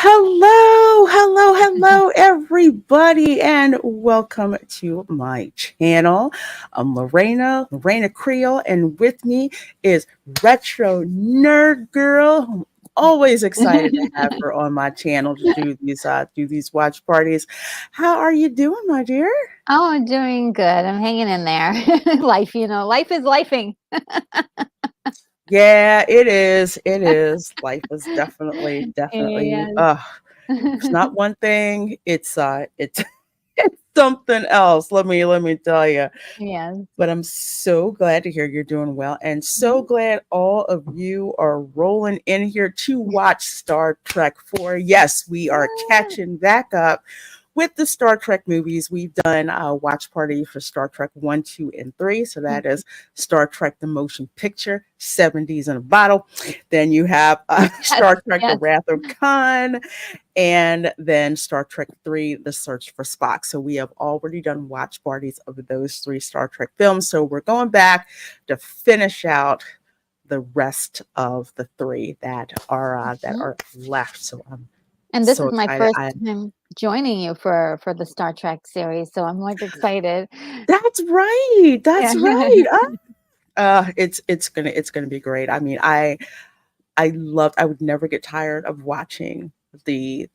Hello, everybody, and welcome to my channel. I'm Reina Creole, and with me is Retro Nerd Girl. I'm always excited to have her on my channel to do these watch parties. How are you doing, my dear? Oh, I'm doing good. I'm hanging in there. Life, life is lifing. Yeah, it is. It is. Life is definitely. Yes. It's not one thing. It's it's something else. Let me tell you. Yes. But I'm so glad to hear you're doing well, and so Mhm. glad all of you are rolling in here to watch Star Trek 4. Yes, we are Yeah. catching back up with the Star Trek movies. We've done a watch party for Star Trek 1, 2, and 3. So that Mhm. is Star Trek the Motion Picture, 70s in a Bottle. Then you have Yes, Star Trek The yes. Wrath of Khan, and then Star Trek 3, The Search for Spock. So we have already done watch parties of those three Star Trek films. So we're going back to finish out the rest of the three that Mhm. are left. So I'm And this so is my excited. first time joining you for the Star Trek series, so I'm like excited. That's right. Yeah. That's right. It's gonna be great. I mean, I would never get tired of watching the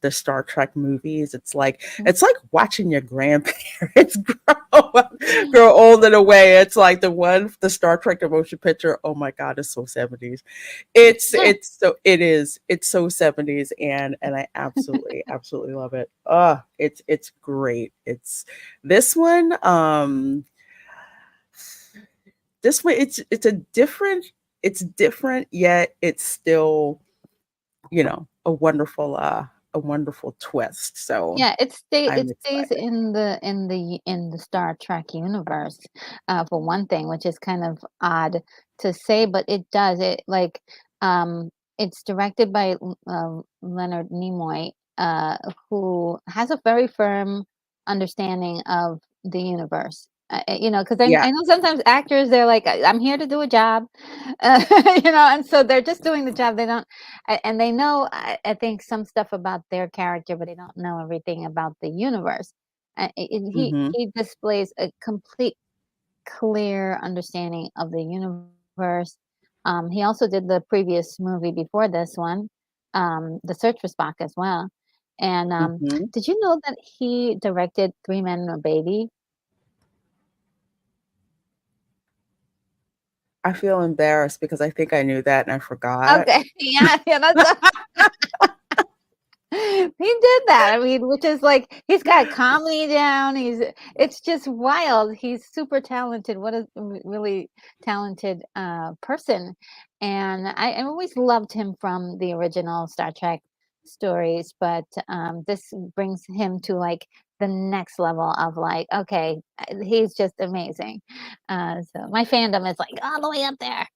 Star Trek movies. It's like watching your grandparents grow old in a way. It's like the Star Trek the motion picture. Oh my God, it's so 70s. It's so 70s, and I absolutely love it. It's great. It's this one. This way it's different, yet it's still, a wonderful twist. So Yeah, it I'm stays excited. in the Star Trek universe, for one thing, which is kind of odd to say, but it does. It's directed by Leonard Nimoy, who has a very firm understanding of the universe. Because Yeah. I know sometimes actors, they're like, I'm here to do a job," and so they're just doing the job. They don't and they know, I think, some stuff about their character, but they don't know everything about the universe. And Hmm. he displays a complete clear understanding of the universe. He also did the previous movie before this one, The Search for Spock as well. And Hmm. did you know that he directed Three Men and a Baby? I feel embarrassed because I think I knew that and I forgot. Okay, yeah, yeah, that's he did that. I mean, which is like he's got comedy down. It's just wild. He's super talented. What a really talented person. And I always loved him from the original Star Trek stories, but this brings him to like the next level of like, okay, he's just amazing. So my fandom is like all the way up there.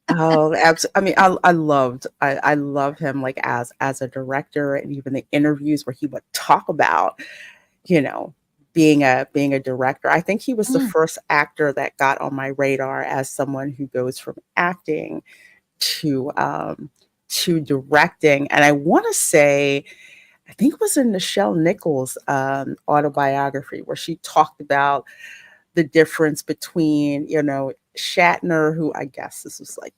Oh, I mean, I love him, like, as a director, and even the interviews where he would talk about, you know, being a director. I think he was the Mm, first actor that got on my radar as someone who goes from acting to directing. And I want to say, I think it was in Nichelle Nichols' autobiography, where she talked about the difference between, Shatner, who I guess this was like,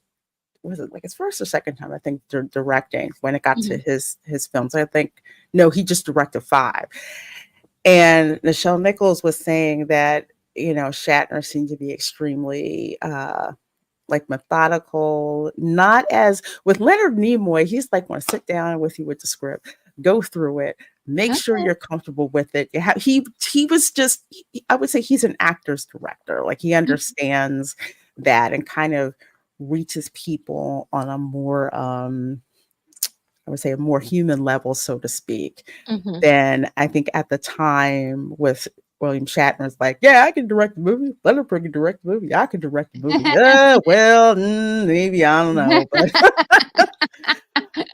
was it like his first or second time, I think, directing, when it got to mhm, his films. I think, no, he just directed five. And Nichelle Nichols was saying that, Shatner seemed to be extremely like methodical, not as with Leonard Nimoy. He's like, want to sit down with you with the script, go through it, make sure okay. you're comfortable with it. He was just, I would say he's an actor's director. Like, he understands that and kind of reaches people on a more I would say a more human level, so to speak, Mhm. than I think at the time with William Shatner's like, yeah, I can direct the movie. Leonard can direct the movie. I can direct the movie. Well, maybe I don't know,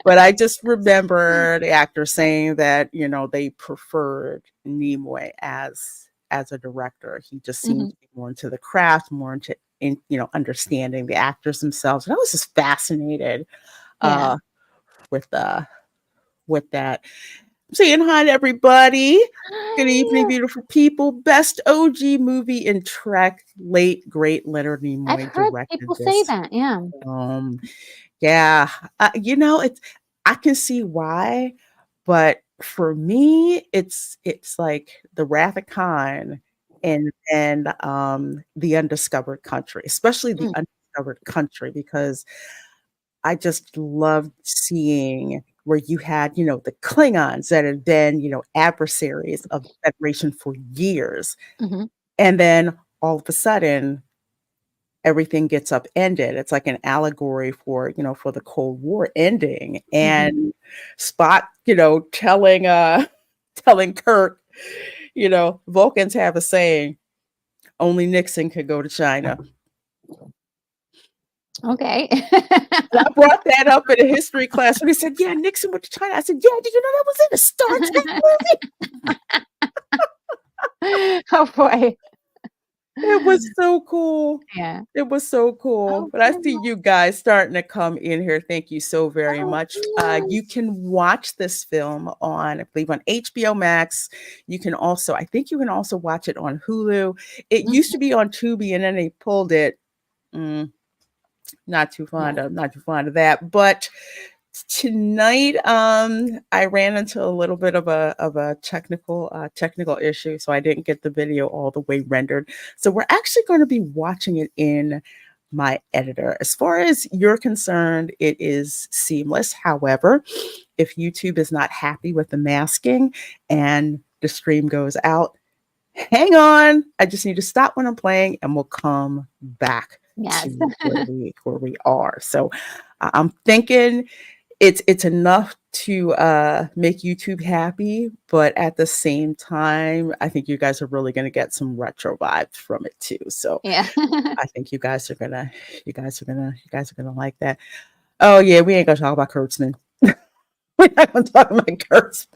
but I just remember the actor saying that, they preferred Nimoy as a director. He just seemed Mhm. to be more into the craft, more into understanding the actors themselves. And I was just fascinated Yeah. uh, with with that. I'm saying hi to everybody. Good evening, Hi. beautiful people. Best OG movie in Trek. Late, great Leonard I've Nimoy heard people directed say this that. Yeah. film. Yeah, it's I can see why, but for me, it's like the Wrath of Khan and the Undiscovered Country, especially the Mm, Undiscovered Country, because I just loved seeing where you had, the Klingons that had been, adversaries of the Federation for years. mhm, And then all of a sudden, everything gets upended. It's like an allegory for the Cold War ending. mhm. And Spock, telling telling Kirk, Vulcans have a saying, only Nixon could go to China. Okay. And I brought that up in a history class and he said, yeah, Nixon went to China. I said, yeah, did you know that was in a Star Trek movie? Oh boy. It was so cool. Yeah. It was so cool. Oh, But I very see you guys starting to come in here. Thank you so very oh, much. You yes. can watch this film I believe, on HBO Max. You can also, I think you can also watch it on Hulu. It Mhm. used to be on Tubi and then they pulled it. Not too Yeah. fond of that. But tonight, I ran into a little bit of a technical issue, so I didn't get the video all the way rendered. So we're actually going to be watching it in my editor. As far as you're concerned, it is seamless. However, if YouTube is not happy with the masking and the stream goes out, hang on. I just need to stop when I'm playing and we'll come back Yes. to where we are. So I'm thinking it's enough to make YouTube happy, but at the same time, I think you guys are really going to get some retro vibes from it too. So Yeah. I think you guys are gonna like that. Oh yeah, we ain't gonna talk about Kurtzman. We're not gonna talk about Kurtzman.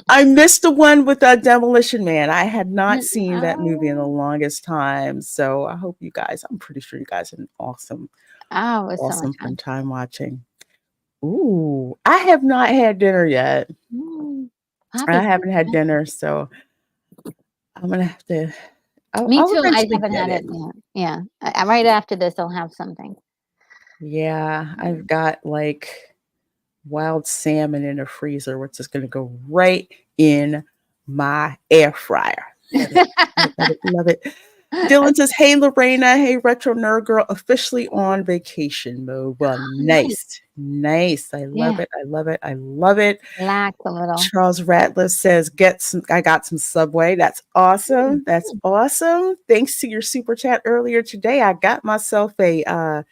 I missed the one with Demolition Man. I had not seen that movie in the Oh, longest time, so I hope you guys. I'm pretty sure you guys had an awesome, oh, it was so much awesome fun fun. time watching. Ooh, I have not had dinner yet. Mm. I Happy haven't had birthday. dinner, so I'm gonna have to. I'll, Me I'll too. I eventually haven't get had it. it yet. Yeah. Right after this, I'll have something. Yeah, I've Mm. got like wild salmon in the freezer, which is gonna go right in my air fryer. Love it. Love it. Love it. Dylan says, "Hey Lorena, hey Retro Nerd Girl, officially on vacation mode." Well, Nice. nice, nice. I love Yeah. it. I love it. I love it. Relax a little. Charles Ratliff says, I got some Subway. That's awesome. That's Mm. awesome. Thanks to your super chat earlier today, I got myself a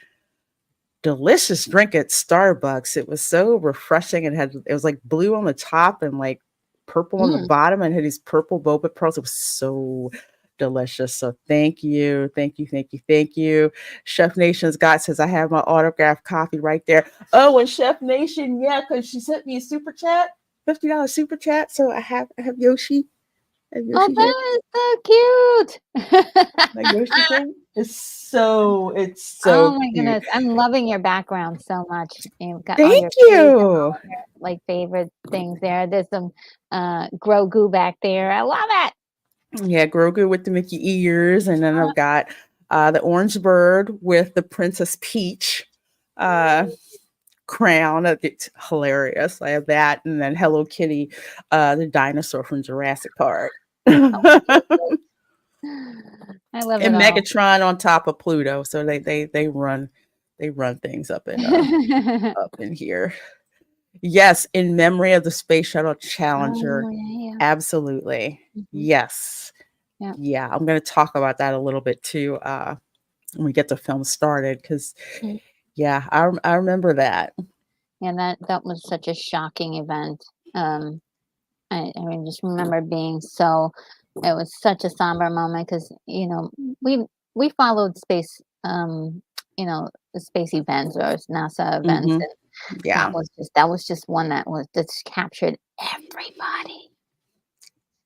delicious drink at Starbucks. It was so refreshing. It was like blue on the top and like purple on the Mm. bottom and had these purple boba pearls. It was so delicious. So thank you. Thank you. Thank you. Thank you. Chef Nation Scott says, I have my autographed coffee right there. Oh, and Chef Nation, yeah, because she sent me a super chat, $50 super chat. So I have Yoshi. I have Oh, Yoshi here. that is so cute. My Yoshi thing. It's so Oh my cute. goodness. I'm loving your background so much. You've got all Thank your foods and you. all of your like favorite things there. There's some Grogu back there. I love it. Yeah, Grogu with the Mickey ears, and then I've got the orange bird with the Princess Peach uh, crown. It's hilarious. I have that, and then Hello Kitty, the dinosaur from Jurassic Park, Oh, and cute. I love it all. Megatron on top of Pluto. So they run things up in here. Yes, in memory of the Space Shuttle Challenger. Oh, yeah, Absolutely. yeah. Mhm. Yes. Yeah. Yeah, I'm going to talk about that a little bit too when we get the film started because, Mm. yeah, I remember that. Yeah, that was such a shocking event. Um, I mean, just remember being so. It was such a somber moment because we followed space, the space events or NASA events, Hmm. and Yeah, that was just one that just captured everybody.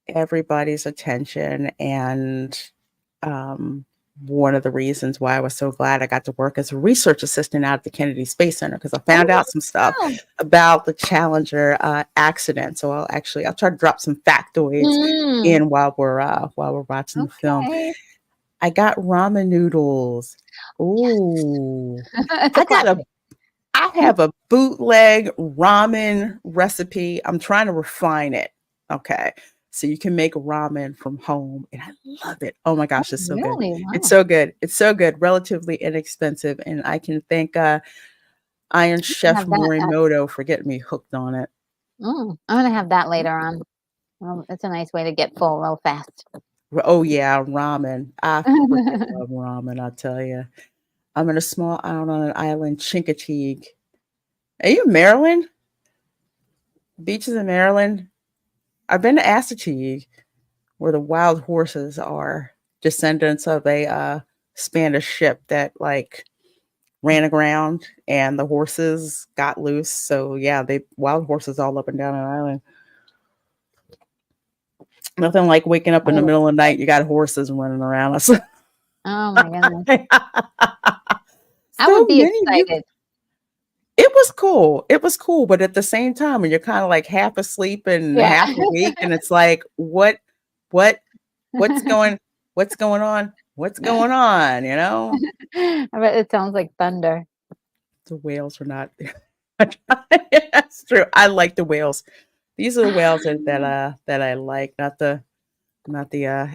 everybody's attention and one of the reasons why I was so glad I got to work as a research assistant out at the Kennedy Space Center, because I found Oh, out some stuff wow. about the Challenger accident. So I'll try to drop some factoids Mm, in while we're watching the film. okay. I got ramen noodles. Ooh, It's a I got a classic. I have a bootleg ramen recipe. I'm trying to refine it. Okay. So you can make ramen from home, and I love it. Oh my Oh, gosh, it's so good. really? It's Wow. so good. It's so good, relatively inexpensive. And I can thank Iron Chef Have that. Morimoto for getting me hooked on it. I'm gonna have that later on. Well, it's a nice way to get full real fast. Oh yeah, ramen. I freaking love ramen, I'll tell you. I'm in a small island on an island, Chincoteague. Are you in Maryland? Beaches in Maryland? I've been to Assateague, where the wild horses are descendants of a Spanish ship that like ran aground and the horses got loose. So yeah, they wild horses all up and down an island. Nothing like waking up in the Oh, middle of the night, you got horses running around us. So oh my goodness. I would be many of you. excited. It was cool. It was cool, but at the same time, when you're kind of like half asleep and Yeah. half awake, and it's like, what, what's going, what's going on? What's going on? You know? I bet it sounds like thunder. The whales are not That's true. I like the whales. These are the whales that I like, not the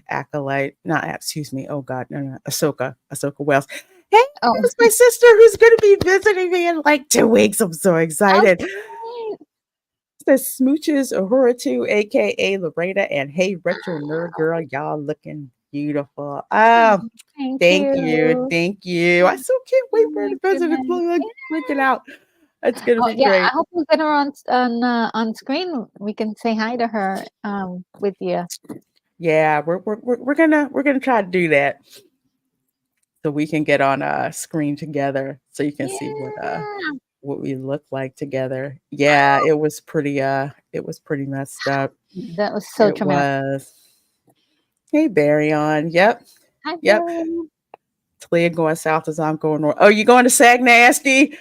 acolyte, not excuse me. Oh God, no, Ahsoka whales. Hey, Oh, here's my sister who's going to be visiting me in like 2 weeks. I'm so excited. okay. The smooches Ahura 2, aka Lorena, and hey, retro nerd girl, y'all looking beautiful. Oh, Thank thank you, you. thank you. I still can't wait Oh for her my to visit and goodness. like freak it out. It's gonna Oh, be yeah, I great. hope we get her on screen. We can say hi to her, with you. Yeah, we're gonna try to do that so we can get on a screen together so you can see Yeah. what we look like together. Yeah, it was pretty messed up. That was so It traumatic. was. Hey, Barry on. Yep. Hi, Yep. Billy. Talia going south as I'm going north. Oh, you going to Sag Nasty?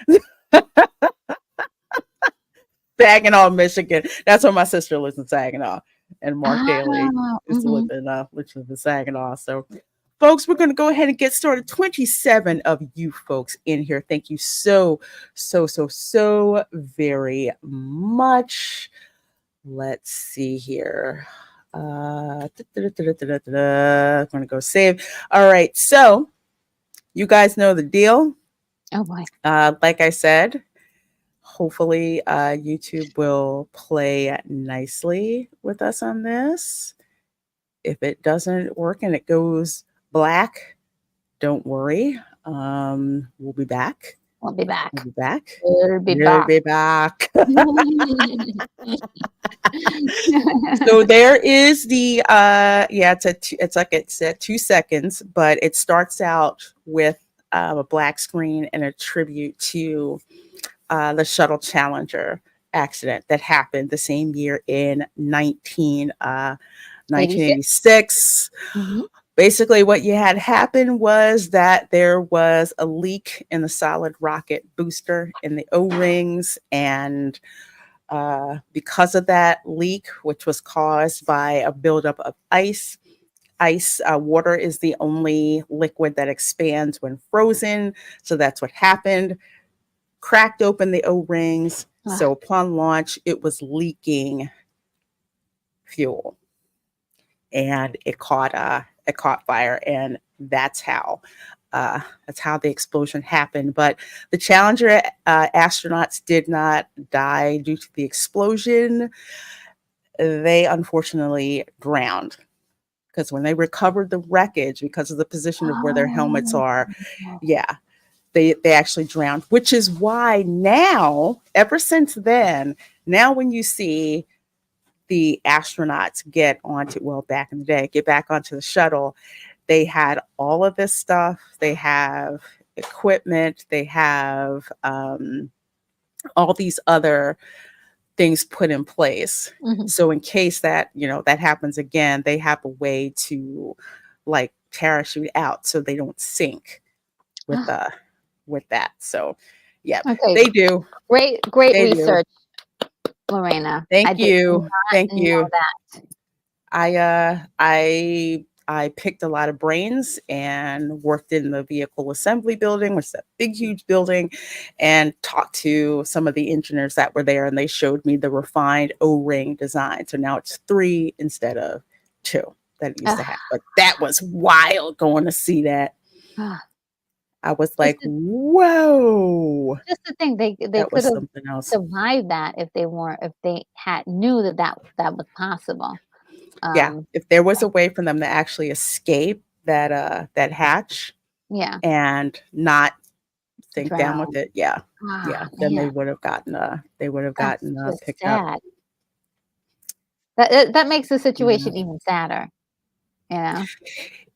Saginaw, Michigan. That's where my sister lives in Saginaw. And Mark Daly Ah, used to live in Saginaw. So folks, we're going to go ahead and get started. 27 of you folks in here. Thank you so very much. Let's see here. I'm going to go save. All right. So you guys know the deal. Oh boy. Like I said, hopefully YouTube will play nicely with us on this. If it doesn't work and it goes black, don't worry. We'll be back. We'll be We'll back. be back. We'll be We'll back. be back. So there is the yeah, it's at 2 seconds, but it starts out with a black screen and a tribute to the shuttle Challenger accident that happened the same year in 86. 1986. Mhm. Basically, what you had happen was that there was a leak in the solid rocket booster in the O rings, and because of that leak, which was caused by a buildup of water is the only liquid that expands when frozen. So that's what happened. Cracked open the O rings. Ah, So upon launch, it was leaking fuel, and it caught fire, and that's how the explosion happened. But the Challenger astronauts did not die due to the explosion. They unfortunately drowned because when they recovered the wreckage, because of the position of where their helmets oh. are, yeah, they actually drowned. Which is why now, ever since then, now when you see the astronauts back in the day, get back onto the shuttle, they had all of this stuff. They have equipment. They have all these other things put in place. Mhm. So in case that happens again, they have a way to like parachute out so they don't sink with that. So, yeah, Okay, they do. great They do. research, Lorena. I Thank did you. not Thank know you. that. I picked a lot of brains and worked in the vehicle assembly building, which is a big, huge building, and talked to some of the engineers that were there, and they showed me the refined O-ring design. So now it's 3 instead of 2 that it used to Ugh. have. But that was wild going to see that. I was Just like, whoa, just the thing, they that could was have something else. survived that if they had knew that was possible. Yeah, Um, if there was a way for them to actually escape that hatch yeah, and not sink down with drown. it, yeah, then Man, they would have that's gotten just picked up. sad. That makes the Yeah. situation even sadder, you know?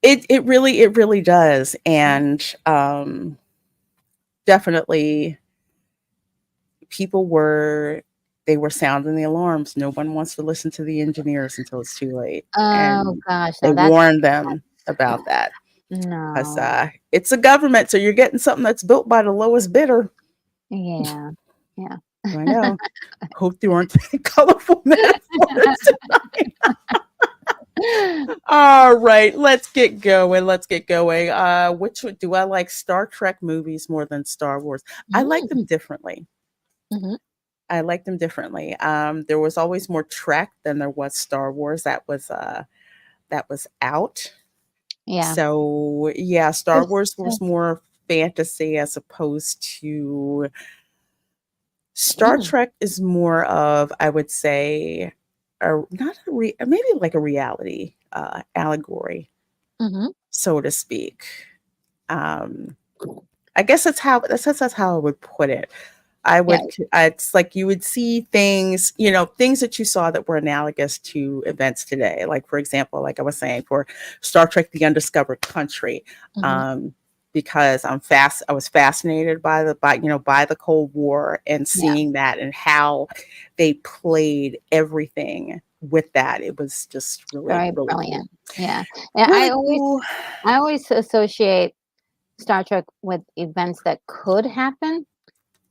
It really does, and definitely people they were sounding the alarms. No one wants to listen to the engineers until it's too late, Oh and gosh, they now that's warned them about that. Because no. it's a government, so you're getting something that's built by the lowest bidder. Yeah, yeah. I know. Hope you aren't colorful metaphors tonight. All right, let's get going. Let's get going. Do I like Star Trek movies more than Star Wars? I like Mm, them differently. mhm. I like them differently. There was always more Trek than there was Star Wars. That was out. Yeah. So yeah, Star It's Wars was more fantasy as opposed to Star Trek is more of, I would say, not maybe like a reality allegory, mhm. so to speak. Um, I guess that's how I would put it. Yeah. It's like you would see things, things that you saw that were analogous to events today. Like, for example, like I was saying, for Star Trek: The Undiscovered Country, Mhm. um, because I was fascinated by the Cold War and Yeah. seeing that and how they played everything with that. It was just really, Very really cool. brilliant. Yeah. Yeah, Really cool. I always associate Star Trek with events that could happen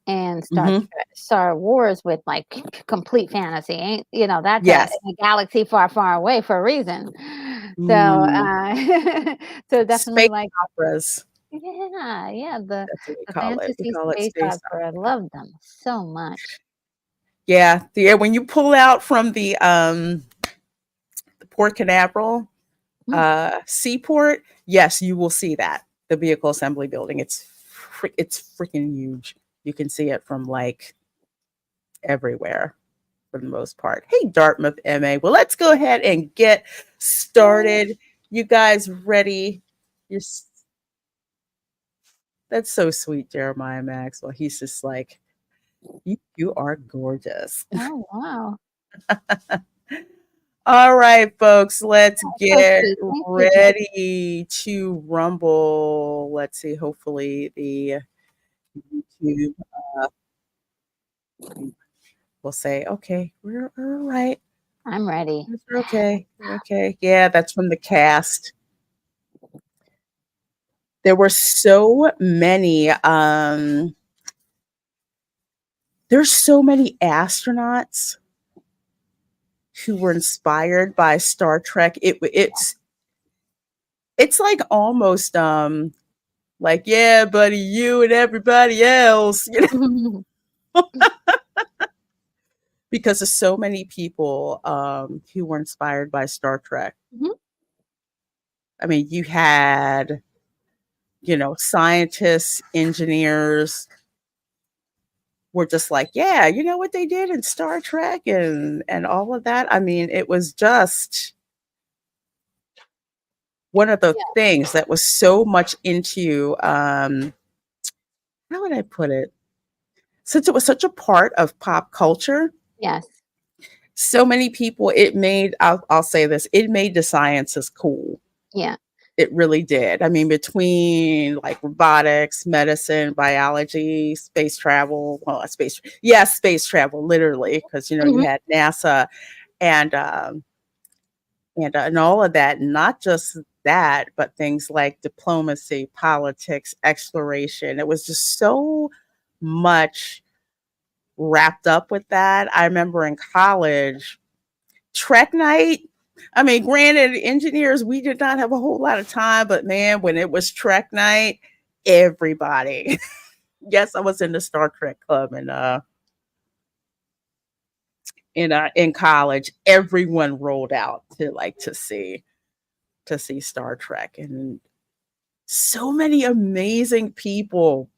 and Hmm. Star Wars with, like, complete fantasy, ain't that's Yes. in a galaxy far, far away for a reason. So, Mm, so definitely, space like operas. yeah, yeah, the That's what we the call it. We fantasy call it space space opera, I love them so much. Yeah, when you pull out from the Port Canaveral Mm, seaport, yes, you will see that the vehicle assembly building. It's freaking huge. You can see it from like everywhere for the most part. Hey, Dartmouth MA. Well, let's go ahead and get yay. started. You guys ready? You're, that's so sweet, Jeremiah Maxwell. He's just like, you are gorgeous. Oh, wow. All right, folks, let's So get sweet. Thank you, Jen. ready to rumble. Let's see, hopefully the YouTube will say, okay, we're all right. I'm ready. We're okay. We're okay. Yeah, that's from the cast. There were so many, there's so many astronauts who were inspired by Star Trek. It's like almost like, yeah, buddy, you and everybody else, because there's so many people who were inspired by Star Trek. Mhm. I mean, you had, scientists, engineers were just like, yeah, you know what they did in Star Trek and all of that. I mean, it was just one of the Yeah. things that was so much into how would I put it? Since it was such a part of pop culture, Yes. so many people I'll say this, it made the sciences cool. Yeah. It really did. I mean, between like robotics, medicine, biology, space travel, well, space travel, literally, because you Mhm. had NASA and and all of that. Not just that, but things like diplomacy, politics, exploration. It was just so much wrapped up with that. I remember in college, Trek night. I mean, granted, engineers, we did not have a whole lot of time, but man, when it was Trek night, everybody. Yes, I was in the Star Trek club and in college. Everyone rolled out to like to see Star Trek, and so many amazing people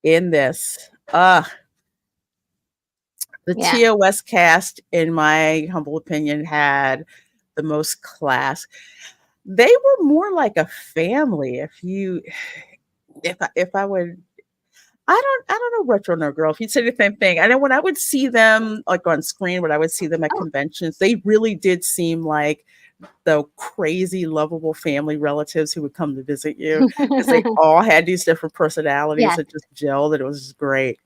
in this. The Yeah. TOS cast, in my humble opinion, had the most class. They were more like a family. If I would, I don't know, retro nerd girl. If you'd say the same thing, I know when I would see them like on screen, when I would see them at Oh, conventions, they really did seem like the crazy, lovable family relatives who would come to visit you because they all had these different personalities yeah, that just gelled, and it was just great.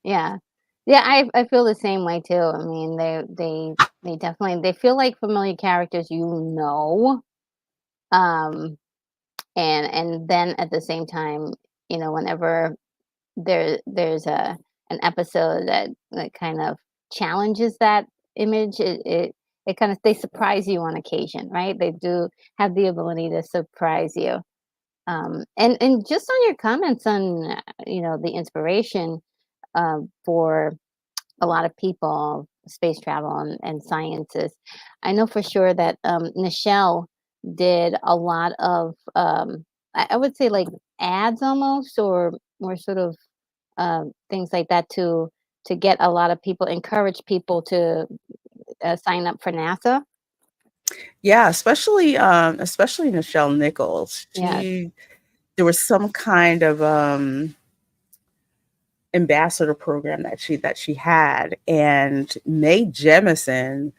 yeah. Yeah, I feel the same way too. I mean, they definitely they feel like familiar characters you know. Um, and then at the same time, whenever there's an episode that kind of challenges that image, it kind of they surprise you on occasion, right? They do have the ability to surprise you. And just on your comments on the inspiration for a lot of people, space travel and sciences. I know for sure that Nichelle did a lot of, I would say like ads almost, or sort of things like that to get a lot of people, encourage people to sign up for NASA. Yeah, especially Nichelle Nichols. Yeah, There was some kind of ambassador program that she had, and Mae Jemison,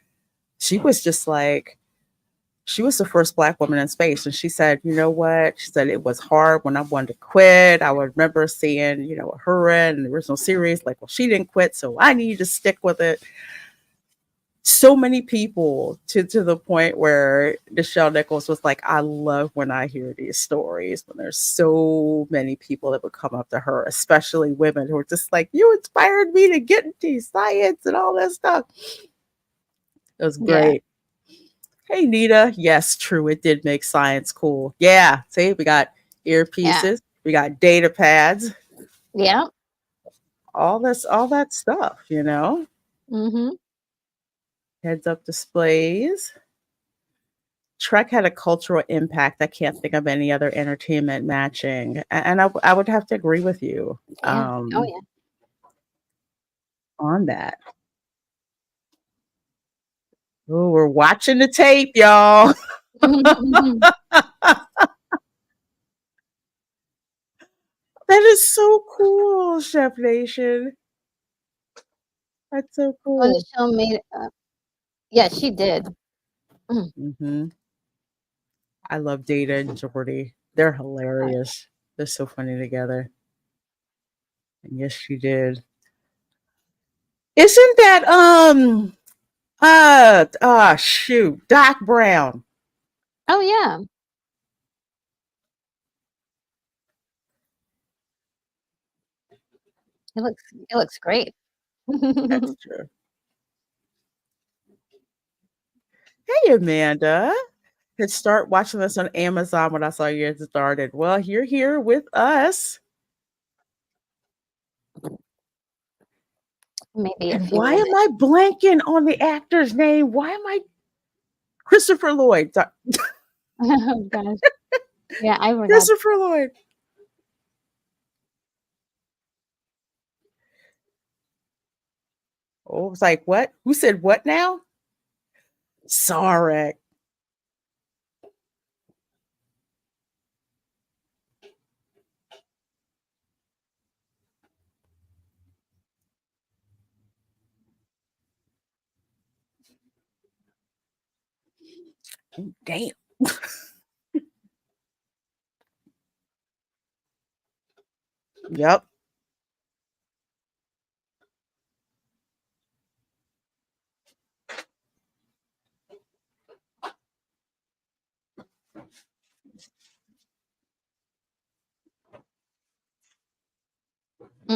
she was just like, she was the first Black woman in space, and she said, you know what? She said it was hard when I wanted to quit. I would remember seeing, her in the original series, like, well, she didn't quit, so I need to stick with it. So many people to the point where Nichelle Nichols was like, I love when I hear these stories, when there's so many people that would come up to her, especially women who are just like, you inspired me to get into science and all that stuff. It was yeah, great. Hey, Nita. Yes, true. It did make science cool. Yeah. See, we got yeah, earpieces, we got data pads, yeah. all that stuff. Mm-hmm. Heads up displays. Trek had a cultural impact. I can't think of any other entertainment matching. And I would have to agree with you Yeah. Oh on that. Oh, we're watching the tape, y'all. yeah. That is so cool, Chef Nation. That's so Oh, cool. Nichelle made. Yeah, she did. Mm. Hmm. I love Data and Jordy. They're Oh, hilarious. They're so funny together. And yes, she did. Isn't that shoot, Doc Brown? oh yeah. It looks great. That's true. Hey, Amanda. Could start watching this on Amazon when I saw you had started. Well, you're here with us. Maybe a And few why minutes. am I blanking on the actor's name? Why am I Christopher Lloyd? Oh gosh. Yeah, I forgot. Christopher Lloyd. Oh, it's like what? Who said what now? Sarek. Oh, damn. Yep.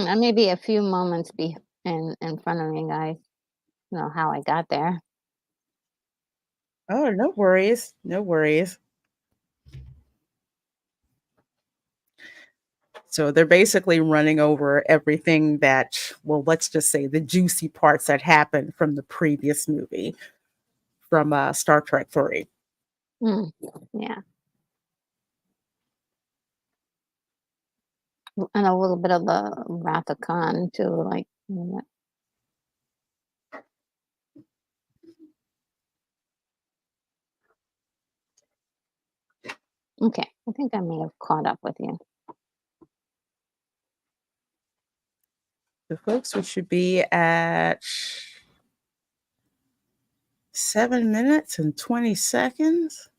I may be a few moments in front of you guys. Know how I got there. Oh, no worries. No worries. So they're basically running over everything that, well, let's just say the juicy parts that happened from the previous movie from Star Trek 3. Mm, yeah, and a little bit of the Wrath of Khan too. Like, okay, I think I may have caught up with you. So, folks, we should be at 7 minutes and 20 seconds.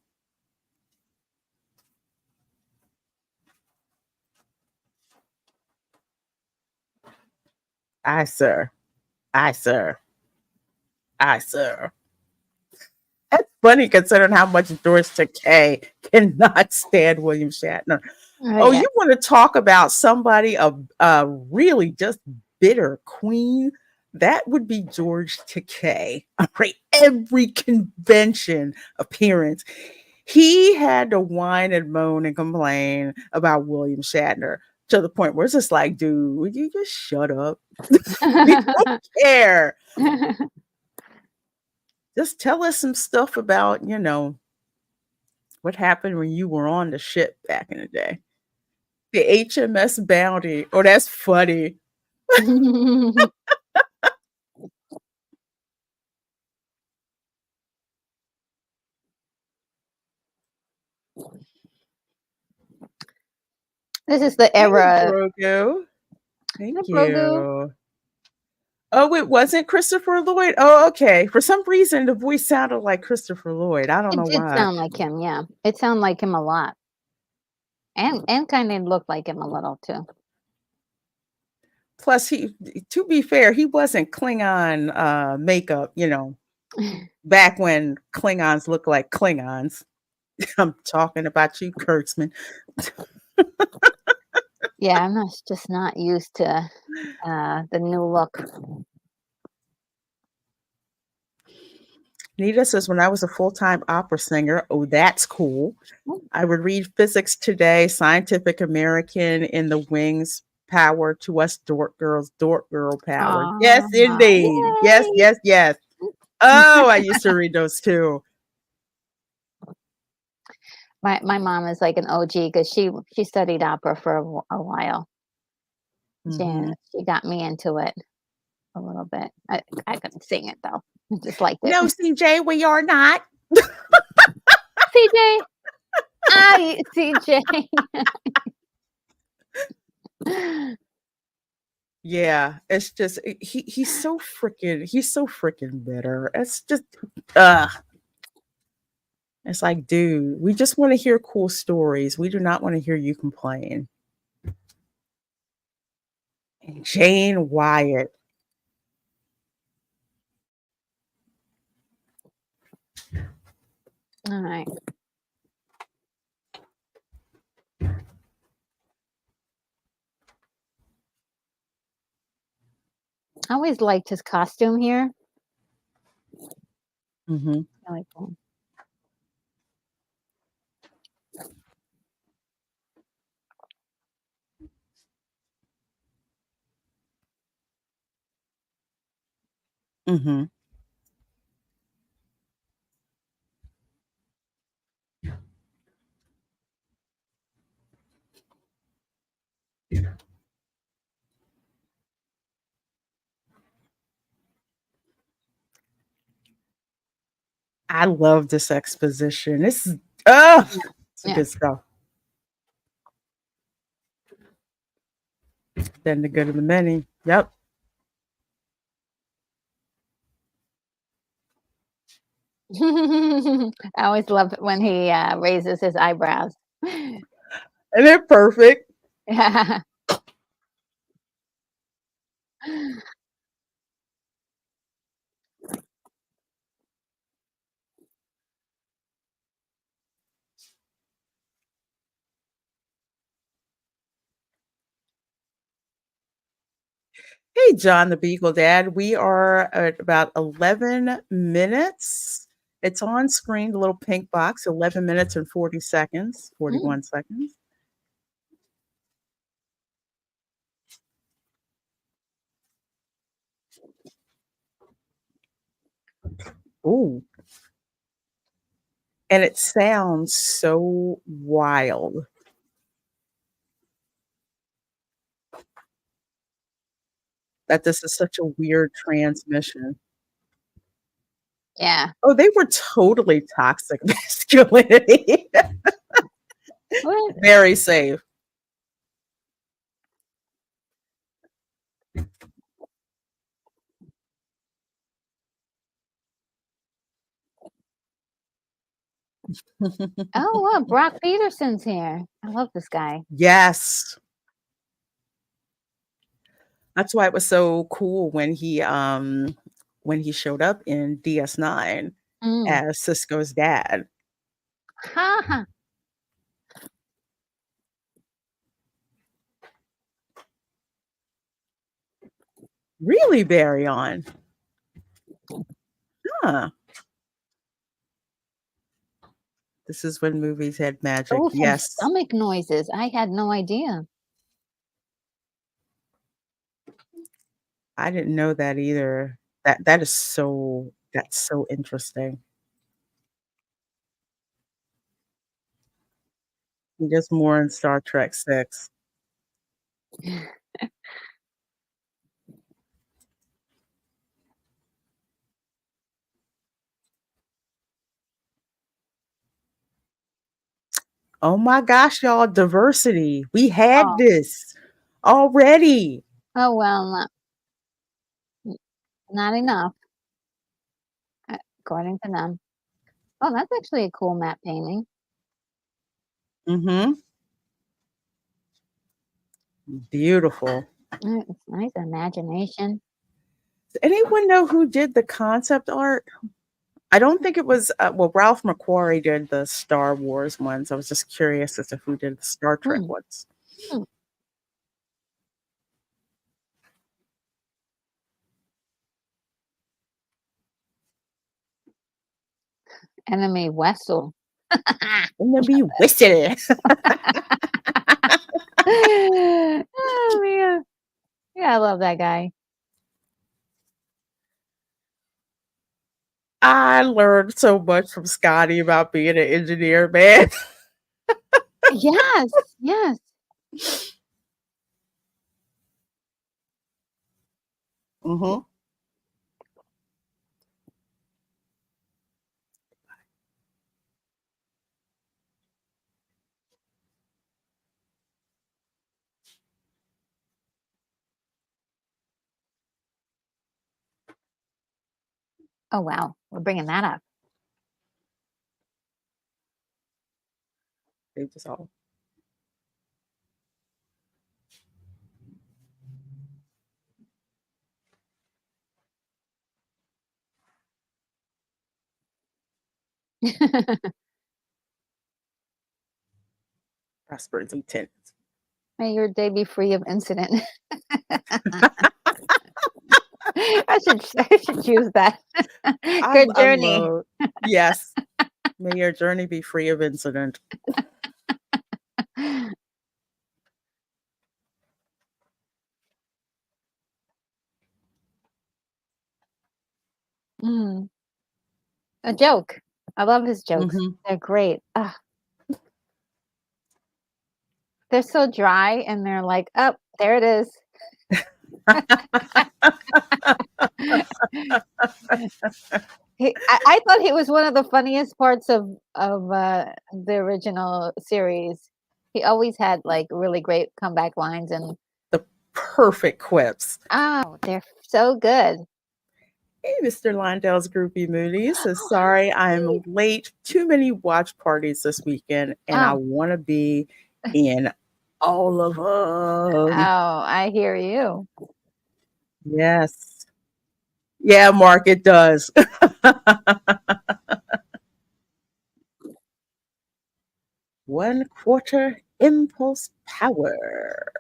Aye, sir. Aye, sir. Aye, sir. That's funny considering how much George Takei cannot stand William Shatner. Oh Oh, yeah. you want to talk about somebody, a really just bitter queen? That would be George Takei. Right, every convention appearance, he had to whine and moan and complain about William Shatner to the point where it's just like, dude, would you just shut up? We don't care. Just tell us some stuff about, what happened when you were on the ship back in the day. The HMS Bounty. Oh, that's funny. This is the Hey, era. Grogu. Hi, Thank Grogu. you. Oh, it wasn't Christopher Lloyd? Oh, okay. For some reason, the voice sounded like Christopher Lloyd. I don't It know did why. sound like him. Yeah, it sounded like him a lot, and kind of looked like him a little too. Plus, to be fair, he wasn't Klingon makeup, back when Klingons looked like Klingons. I'm talking about you, Kurtzman. Yeah, I'm just not used to the new look. Nita says, when I was a full-time opera singer, oh, that's cool. Oh, I would read Physics Today, Scientific American, In the Wings, Power to Us Dork Girls, Dork Girl Power. Yes, indeed. Yes, yay! yes, yes. Oh, I used to read those too. My mom is like an OG because she studied opera for a while. Mm-hmm. She got me into it a little bit. I couldn't sing it though. I just liked it. No, CJ, we are not. CJ, CJ. Yeah, it's just he's so freaking bitter. It's just uh it's like, dude, we just want to hear cool stories. We do not want to hear you complain. And Jane Wyatt. All right. I always liked his costume here. Mm-hmm. I like that. Mm-hmm. I love this exposition. This is Yeah. it's a Yeah. good stuff. Then the good of the many. Yep. I always love it when he raises his eyebrows. And they're perfect. Yeah. Hey, John the Beagle Dad. We are at about 11 minutes. It's on screen, the little pink box, 11 minutes and 40 seconds, Mm. 41 seconds. Ooh. And it sounds so wild that this is such a weird transmission. Yeah. Oh, they were totally toxic masculinity. What? Very safe. Oh, wow, Brock Peterson's here. I love this guy. Yes. That's why it was so cool when he showed up in DS9 Mm. as Cisco's dad. Ha ha. Really, Barry on. Huh. This is when movies had magic. Oh, some Yes. stomach noises. I had no idea. I didn't know that either. That's so interesting. He does more in Star Trek 6. Oh my gosh, y'all, diversity. We had Oh, this already. oh well, not enough, according to them. Oh, that's actually a cool matte painting. Mhm. Beautiful. It's nice imagination. Does anyone know who did the concept art? I don't think it was well, Ralph McQuarrie did the Star Wars ones. I was just curious as to who did the Star Trek Hmm. ones. Hmm. Enemy Wessel. And then be wasted. Oh man. Yeah, I love that guy. I learned so much from Scotty about being an engineer, man. Yes, yes. Hmm. Oh wow, we're bringing that up. They just all. Prosperity tenants. May your day be free of incident. I should choose that. Good I journey. love. Yes. May your journey be free of incident. Mm, a joke. I love his jokes. Hmm. They're great. Ah, they're so dry and they're like, "Oh, there it is." I thought he was one of the funniest parts of the original series. He always had, like, really great comeback lines and The perfect quips. oh, they're so good. Hey, Mr. Lindell's Groupie Moody says, Oh, sorry, hi. I'm late. Too many watch parties this weekend, and I Oh, want to be in all of oh, them. I hear you. Yes. Yeah, Mark, it does. One quarter impulse power.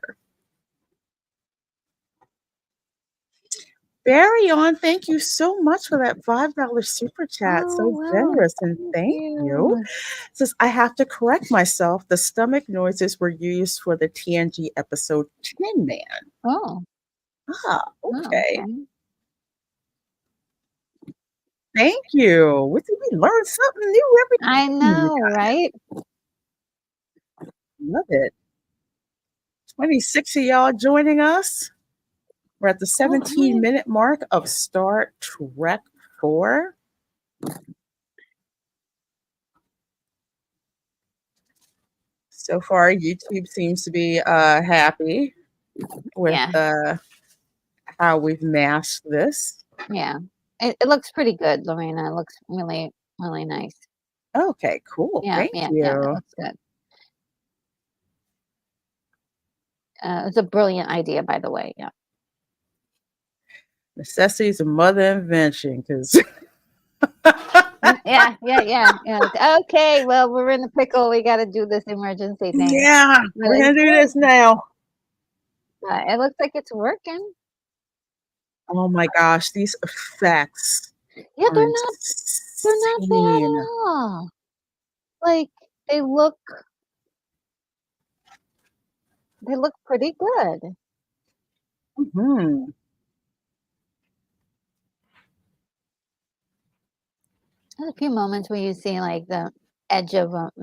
Barry on, thank you so much for that $5 super chat. Oh, So wow. generous, and Thank thank you. you. Says I have to correct myself. The stomach noises were used for the TNG episode Tin Man. Oh, Ah, oh, okay. okay. Thank you. We learn something new every I time, you know, right? guys. Love it. 26 of y'all joining us. We're at the All right. 17-minute mark of Star Trek 4. So far, YouTube seems to be happy with Yeah, how we've masked this. yeah. It looks pretty good, Lorena. It looks really, really nice. Okay, cool. Yeah, Thank yeah, yeah. It you. looks good. It's a brilliant idea, by the way. Yeah. Necessity is a mother invention because Yeah, yeah, yeah, yeah. Okay, well, we're in the pickle. We got to do this emergency thing. yeah, But we're it's gonna do good. this now. It looks like it's working. Oh my gosh, these effects Yeah, are they're not bad insane. at all. Like they look pretty good. Hmm. There's a few moments where you see like the edge of a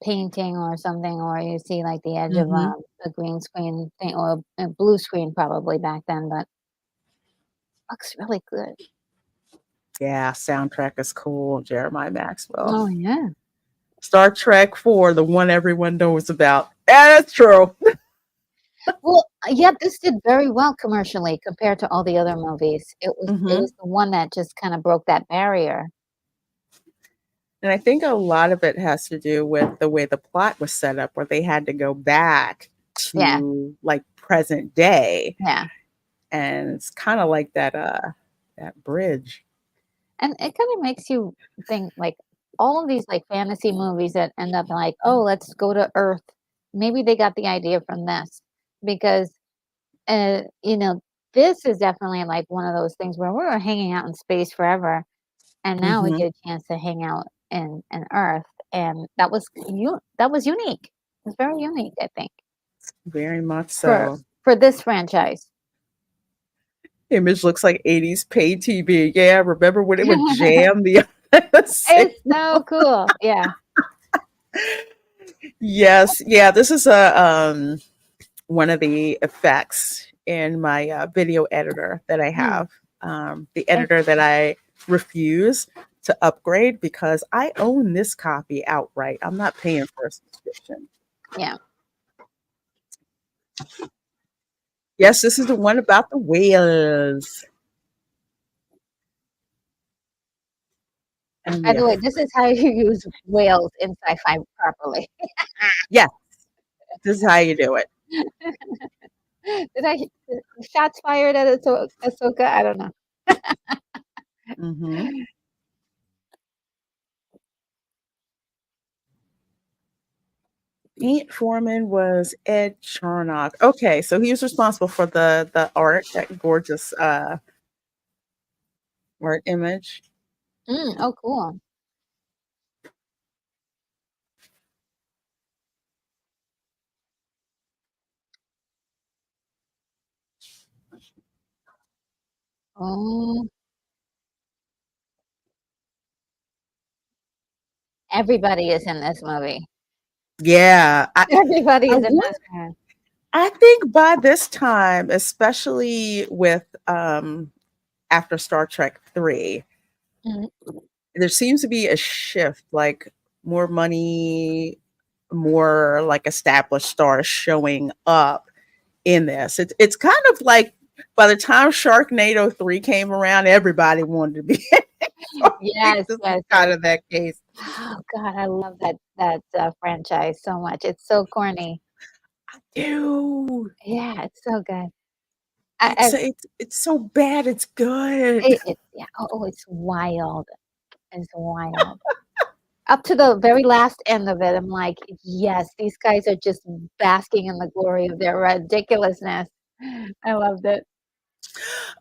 painting or something, or you see like the edge of Hmm. a green screen thing or a blue screen probably back then, but looks really good. Yeah, soundtrack is cool. Jeremiah Maxwell. Oh yeah. Star Trek 4, the one everyone knows about. Yeah, that's true. Well, yeah, this did very well commercially compared to all the other movies. It Hmm. was the one that just kind of broke that barrier. And I think a lot of it has to do with the way the plot was set up, where they had to go back Yeah, to like present day. yeah. And it's kind of like that bridge. And it kind of makes you think like all of these like fantasy movies that end up like, oh, let's go to Earth. Maybe they got the idea from this because you know, this is definitely like one of those things where we were hanging out in space forever, and now we Hmm. get a chance to hang out in Earth, and that was unique. It's very unique, I think, Very much for so. this franchise. Image looks like 80s pay TV. Yeah, remember when it would jam the It's signal? so cool. Yeah. Yes, yeah, this is a one of the effects in my video editor that I Mm. have. The editor that I refuse to upgrade because I own this copy outright. I'm not paying for a subscription. Yeah. Yes, this is the one about the whales. And By the the way, this is how you use whales in sci-fi properly. yeah, this is how you do it. Did I shots fired at Ahsoka? I don't know. Hmm. Paint foreman was Ed Charnock. Okay, so he was responsible for the art, that gorgeous art image. Oh, cool. Oh, everybody is in this movie. Yeah, Everybody I is in would. this movie. I think by this time, especially with after Star Trek 3, Mm, there seems to be a shift, like more money, more like established stars showing up in this. It's kind of like by the time Sharknado 3 came around, everybody wanted to be in it. So I think yes, this is yes, kind yes. of that case. Oh God, I love that franchise so much. It's so corny. Dude, Yeah, it's so good. I it's so bad, it's good. yeah. Oh, it's wild. It's wild. Up to the very last end of it, I'm like, yes, these guys are just basking in the glory of their ridiculousness. I loved it.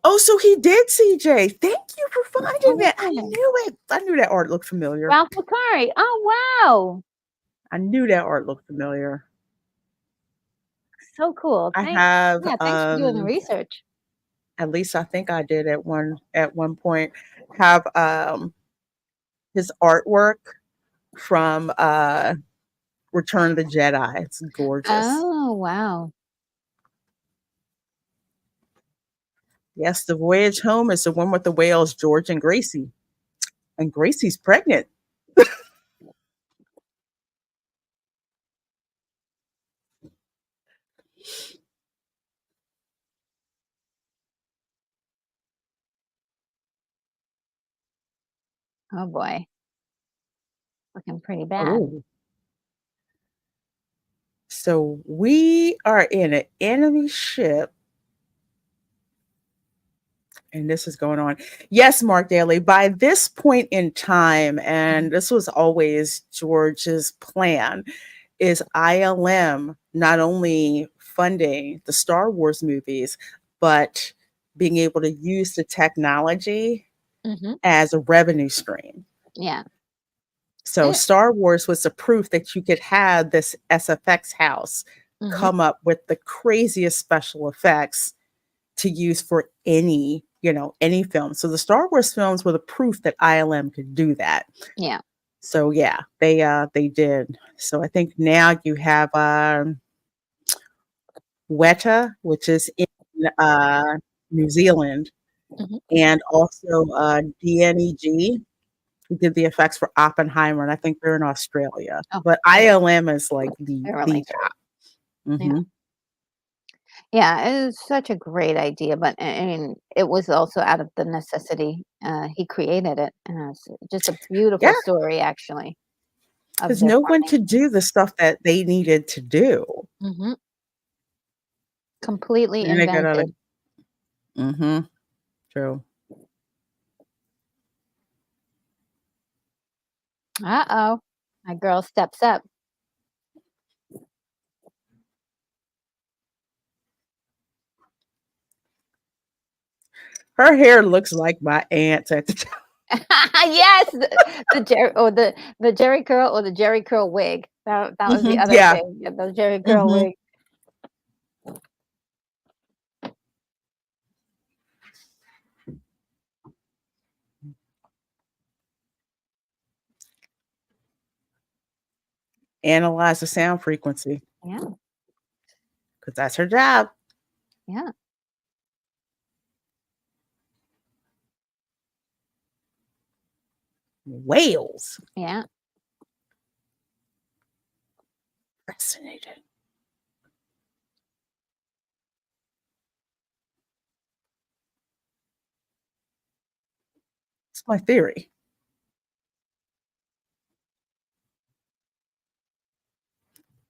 Oh, so he did, CJ. Thank you for finding Oh, that. I yeah. knew it. I knew that art looked familiar. Ralph Macari. Oh, wow. I knew that art looked familiar. So cool. I Thanks. have Yeah, thanks for doing the research. at least I think I did at one point have his artwork from Return of the Jedi. It's gorgeous. Oh, wow. Yes, the Voyage Home is the one with the whales, George and Gracie. And Gracie's pregnant. Oh, boy. Looking pretty bad. Oh. So we are in an enemy ship, and this is going on. Yes, Mark Daly, by this point in time, and this was always George's plan, is ILM not only funding the Star Wars movies, but being able to use the technology Hmm. as a revenue stream. Yeah. So Star Wars was the proof that you could have this SFX house Mm-hmm. come up with the craziest special effects to use for any, any film. So the Star Wars films were the proof that ILM could do that. Yeah. So yeah, they did. So I think now you have Weta, which is in New Zealand, Hmm. and also DNEG, who did the effects for Oppenheimer, and I think they're in Australia. Oh, But ILM is like they're the really good. top. Yeah. Mhm. Yeah, it was such a great idea, but I mean, it was also out of the necessity. He created it. It's just a Yeah, beautiful story, actually, of because their no one could formation. do the stuff that they needed to do. Hmm. Completely And they got out of invented. mhm, true. Uh-oh. My girl steps up. Her hair looks like my aunt's at the time. Yes, the Jerry curl or the Jerry curl wig. That was the Mhm, other yeah, thing. Yeah, the Jerry curl mhm. wig. Analyze the sound frequency Yeah, because that's her job. yeah, Whales. yeah. Fascinating. It's my theory.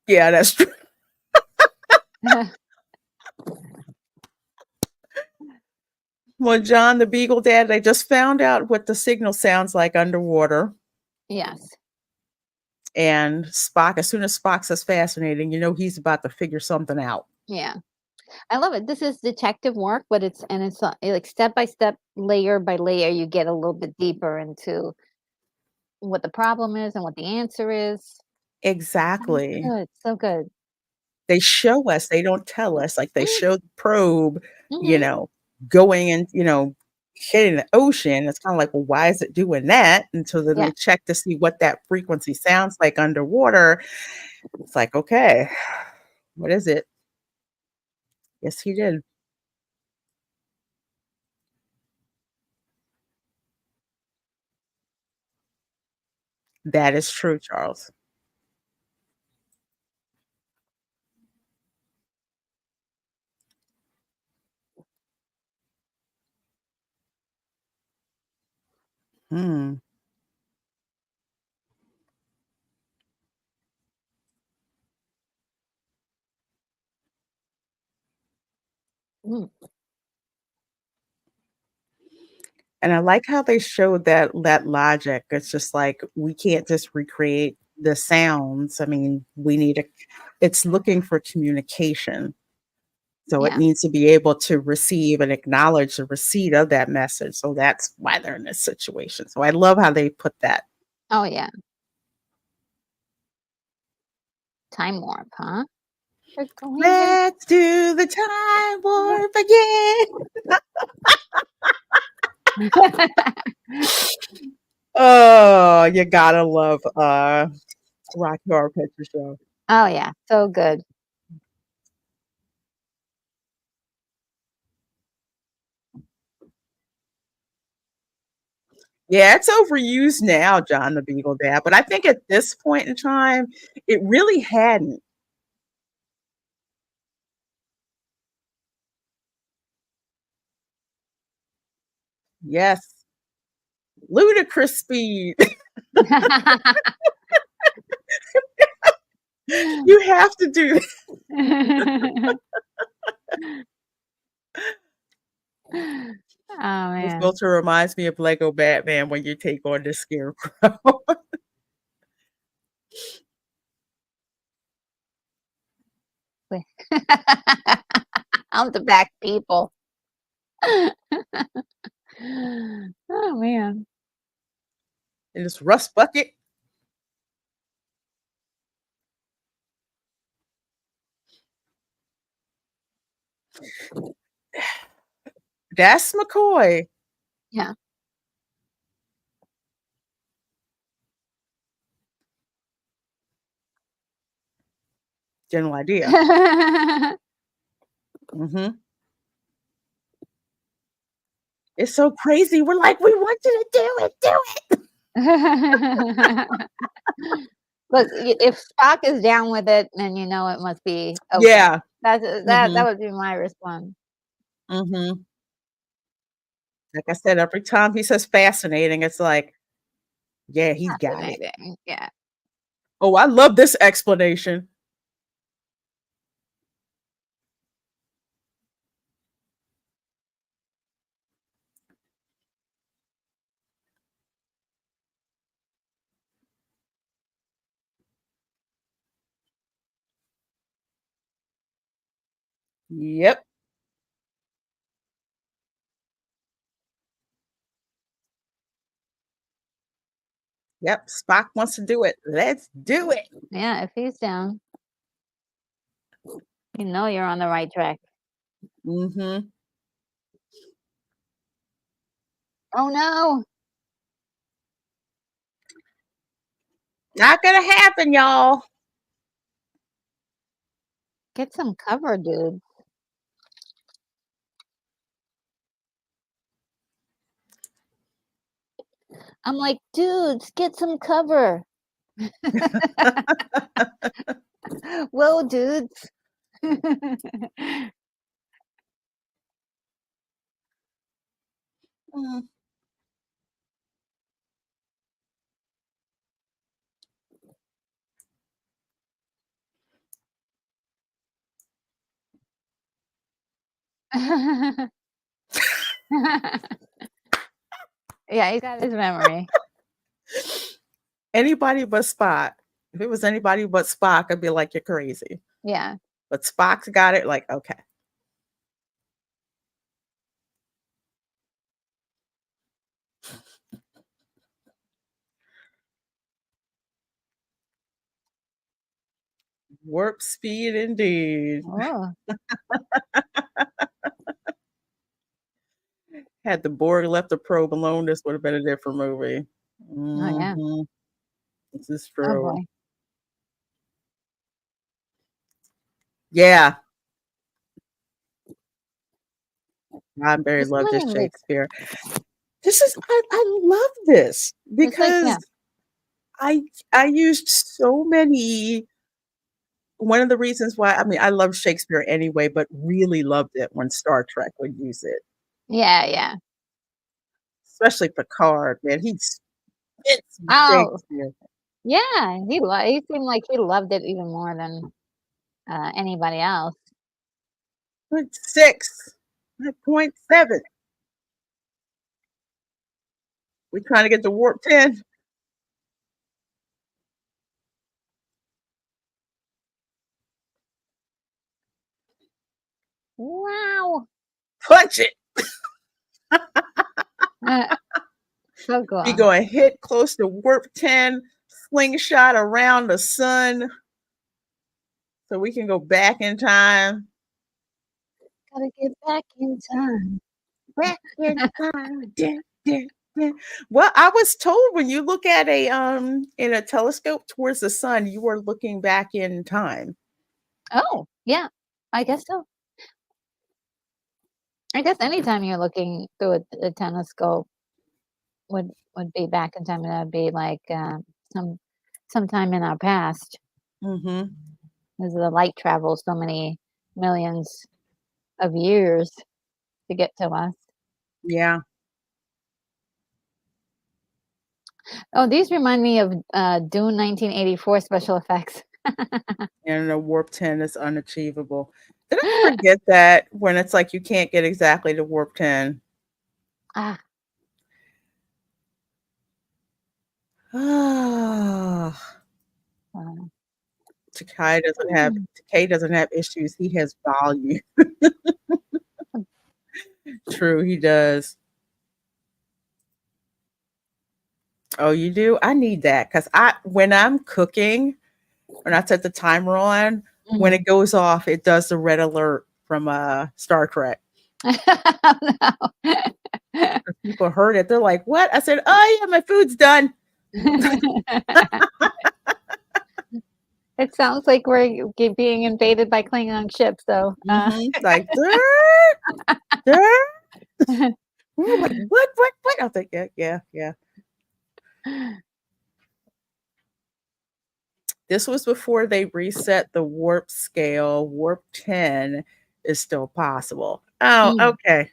Yeah, that's true. Well, John the Beagle Dad, they just found out what the signal sounds like underwater. Yes. And Spock, as soon as Spock says fascinating, he's about to figure something out. Yeah. I love it. This is detective work, but it's like step by step, layer by layer, you get a little bit deeper into what the problem is and what the answer is. So Exactly. good, so good. They show us, they don't tell us. Like they Mm, show the probe, you mhm. know, going and, hitting the ocean. It's kind of like, well, why is it doing that? And so then Yeah. they check to see what that frequency sounds like underwater. It's like, okay, what is it? Yes, he did. That is true, Charles. Hmm. Mm, And I like how they showed that logic. It's just like we can't just recreate the sounds. I mean, we need a it's looking for communication. So it Yeah. needs to be able to receive and acknowledge the receipt of that message. So that's why they're in this situation. So I love how they put that. Oh, yeah. Time warp, huh? We're going in. Let's do the time warp again. Oh, you gotta love Rocky Horror Picture Show. Oh, yeah. So good. Yeah, it's overused now, John the Beagle Dad, but I think at this point in time, it really hadn't. Yes. Ludicrous speed. You have to do Oh, this man. filter reminds me of Lego Batman when you take on the scarecrow. I'm the back people. Oh, man. In this rust bucket. That's McCoy. Yeah. General idea. Hmm. It's so crazy. We're like, we want you to do it, do it. Look, if Spock is down with it, then you know it must be okay. Yeah. That Hmm. would be my response. Hmm. Like I said, every time he says fascinating, it's like, yeah, he's got it. Fascinating. Yeah. Oh, I love this explanation. Yep. Yep. Spock wants to do it. Let's do it. Yeah, if he's down, you know you're on the right track. Hmm. Oh, no. Not gonna happen, y'all. Get some cover, dude. I'm like, dudes, get some cover. Whoa, dudes. Mm. Yeah, he's got his memory. Anybody but Spock. If it was anybody but Spock, I'd be like, you're crazy. Yeah. But Spock's got it. Like, okay. Warp speed indeed. Oh, Had the Borg left the probe alone, this would have been a different movie. oh yeah. Hmm. This is Oh true. boy. Yeah. Roddenberry It's loved his funny, like Shakespeare. This is I love this it's like because yeah, I I used so many one of the reasons why I mean I love Shakespeare anyway, but really loved it when Star Trek would use it. yeah, yeah. Especially Picard, man. He spits Oh, Shakespeare. yeah. He seemed like he loved it even more than anybody else. Point 6, point 7. We trying to get to warp 10. Wow. Punch it. Uh, so We cool. going to hit close to warp 10, slingshot around the sun so we can go back in time. Gotta get back in time. Back in time. Dun, dun, dun. Well, I was told when you look at a in a telescope towards the sun, you are looking back in time. Oh, yeah. I guess so. I guess anytime you're looking through a telescope would be back in time, and that'd be like, some sometime in our past, Mm-hmm. as the light travels so many millions of years to get to us. Yeah. Oh, these remind me of, Dune 1984 special effects. And a warp 10 is unachievable. Did I forget that when it's like you can't get exactly to warp 10? Ah, Ah, wow. Takai doesn't have issues. He has value. True, he does. Oh, you do? I need that because when I'm cooking, when I set the timer on, when Mhm. it goes off, it does the red alert from Star Trek. No. People heard it. They're like, "What?" I said, "Oh yeah, my food's done." It sounds like we're being invaded by Klingon ships, so, Like, "Dirt, dirt." We're like, what? I was like, yeah, yeah, yeah. This was before they reset the warp scale. Warp 10 is still possible. Oh, Mm, okay.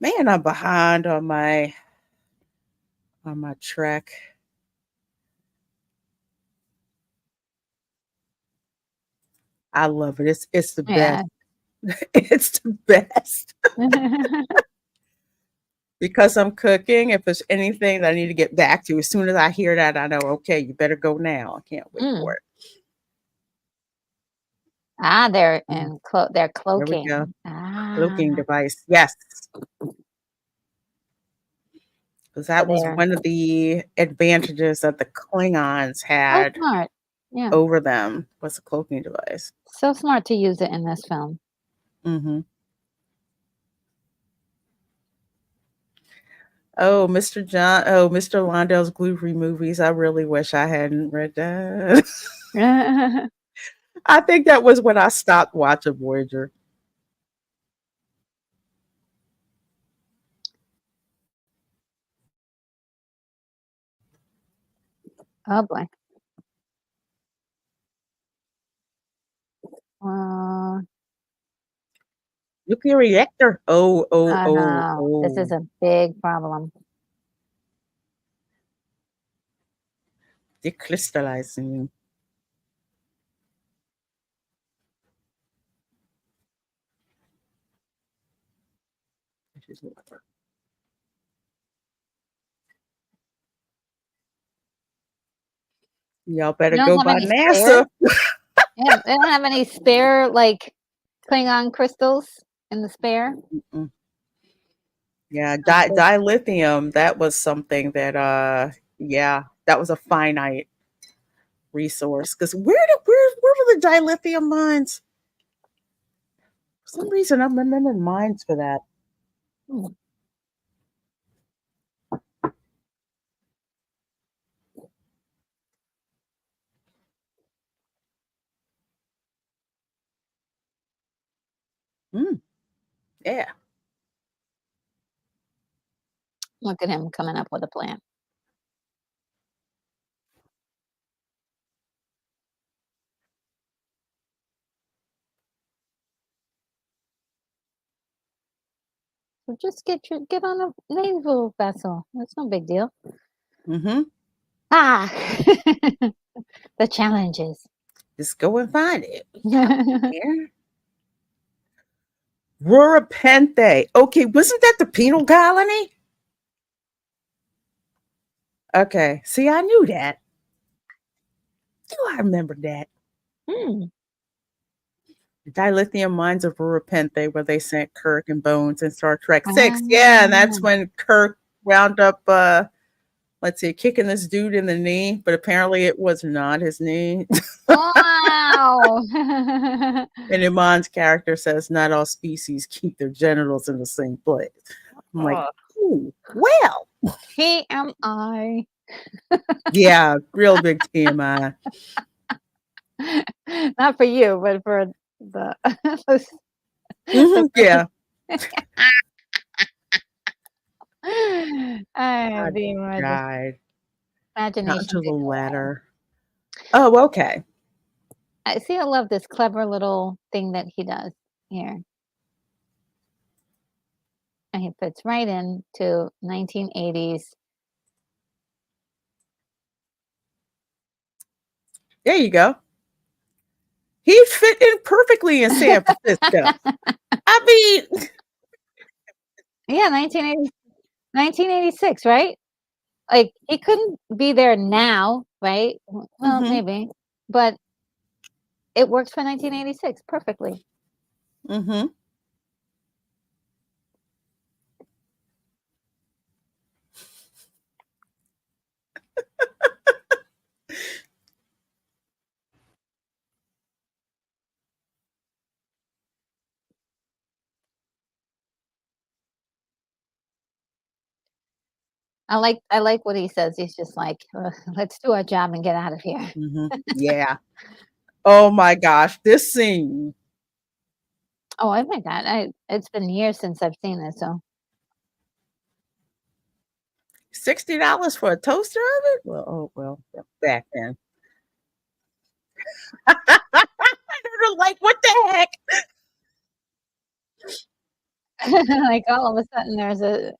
Man, I'm behind on my trek. I love it. It's the yeah. best. It's the best. Because I'm cooking, if there's anything that I need to get back to, as soon as I hear that, I know, okay, you better go now. I can't wait for Mm. it. Ah, Mm, they're there we go. cloaking. Ah, Cloaking device. Yes. Because so that was they're one of the advantages that the Klingons so had smart. Yeah, over them was a cloaking device. so smart to use it in this film. Hmm. Oh, Mr. Londell's Glue-Free movies. I really wish I hadn't read that. I think that was when I stopped watching Voyager. Oh, boy. Uh, Nuclear reactor. Oh, oh, oh, oh, no. This is oh. a big problem. Decrystallizing. Y'all better You don't go have by any spare? NASA. Yeah, they don't have any spare, like, Klingon crystals in the spare? Mm-mm. Yeah, Oh, good. dilithium, that was something that yeah, that was a finite resource. Because where were the dilithium mines? For some reason I'm remembering mines for that. Mm, Mm, yeah. look at him coming up with a plan. So just get on a naval vessel. That's no big deal. Mm-hmm. Ah, the challenges. Just go and find it. Here. Rurapente. Okay, wasn't that the penal colony? Okay. See, I knew that. Do I remember that? Hmm. Dilithium mines of Repente, where they sent Kirk and Bones in Star Trek 6. Yeah, and that's Ah. when Kirk wound up, let's see, kicking this dude in the knee, but apparently it was not his knee. Wow. And Iman's character says not all species keep their genitals in the same place. I'm like, Oh, ooh, well, TMI. yeah, real big TMI. Not for you, but for the the Yeah. I God, the died. Not imagination to the did go wild. ladder. Oh, okay. I see. I love this clever little thing that he does here, and he fits right into 1980s. There you go. He fit in perfectly in San Francisco. I mean, Yeah, 1986, right? Like, he couldn't be there now, right? Well, mm-hmm, maybe, but it works for 1986 perfectly. mm-hmm. I like what he says. He's just like, "Ugh, let's do our job and get out of here." Mm-hmm. Yeah. Oh my gosh, this scene. Oh, my god, it's been years since I've seen this, so $60 for a toaster oven? Well, oh well, back then. They're like, what the heck? like, all of a sudden, there's a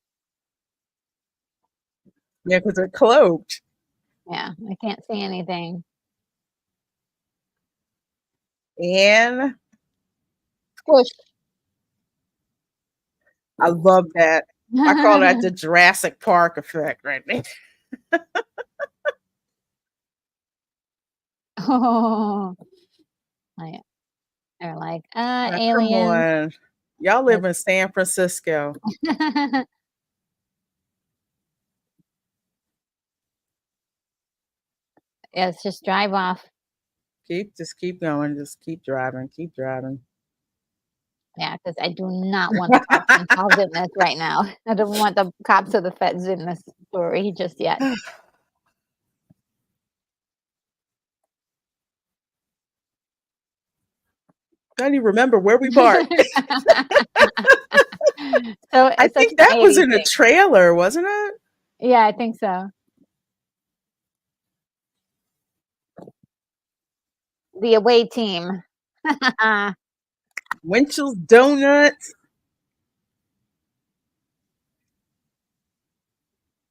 Yeah, because they're cloaked. yeah, I can't see anything. And Squish. I love that. I call that the Jurassic Park effect right there. Oh, yeah. They're like, Come aliens." on. Y'all live Let's in San Francisco. Yes, just drive off. Just keep going. Just keep driving. Keep driving. Yeah, because I do not want the cops involved in this right now. I don't want the cops or the feds in this story just yet. I don't even remember where we parked. So, I it's such think an that was 80s in a thing. trailer, wasn't it? Yeah, I think so. The away team. Winchell's Donuts.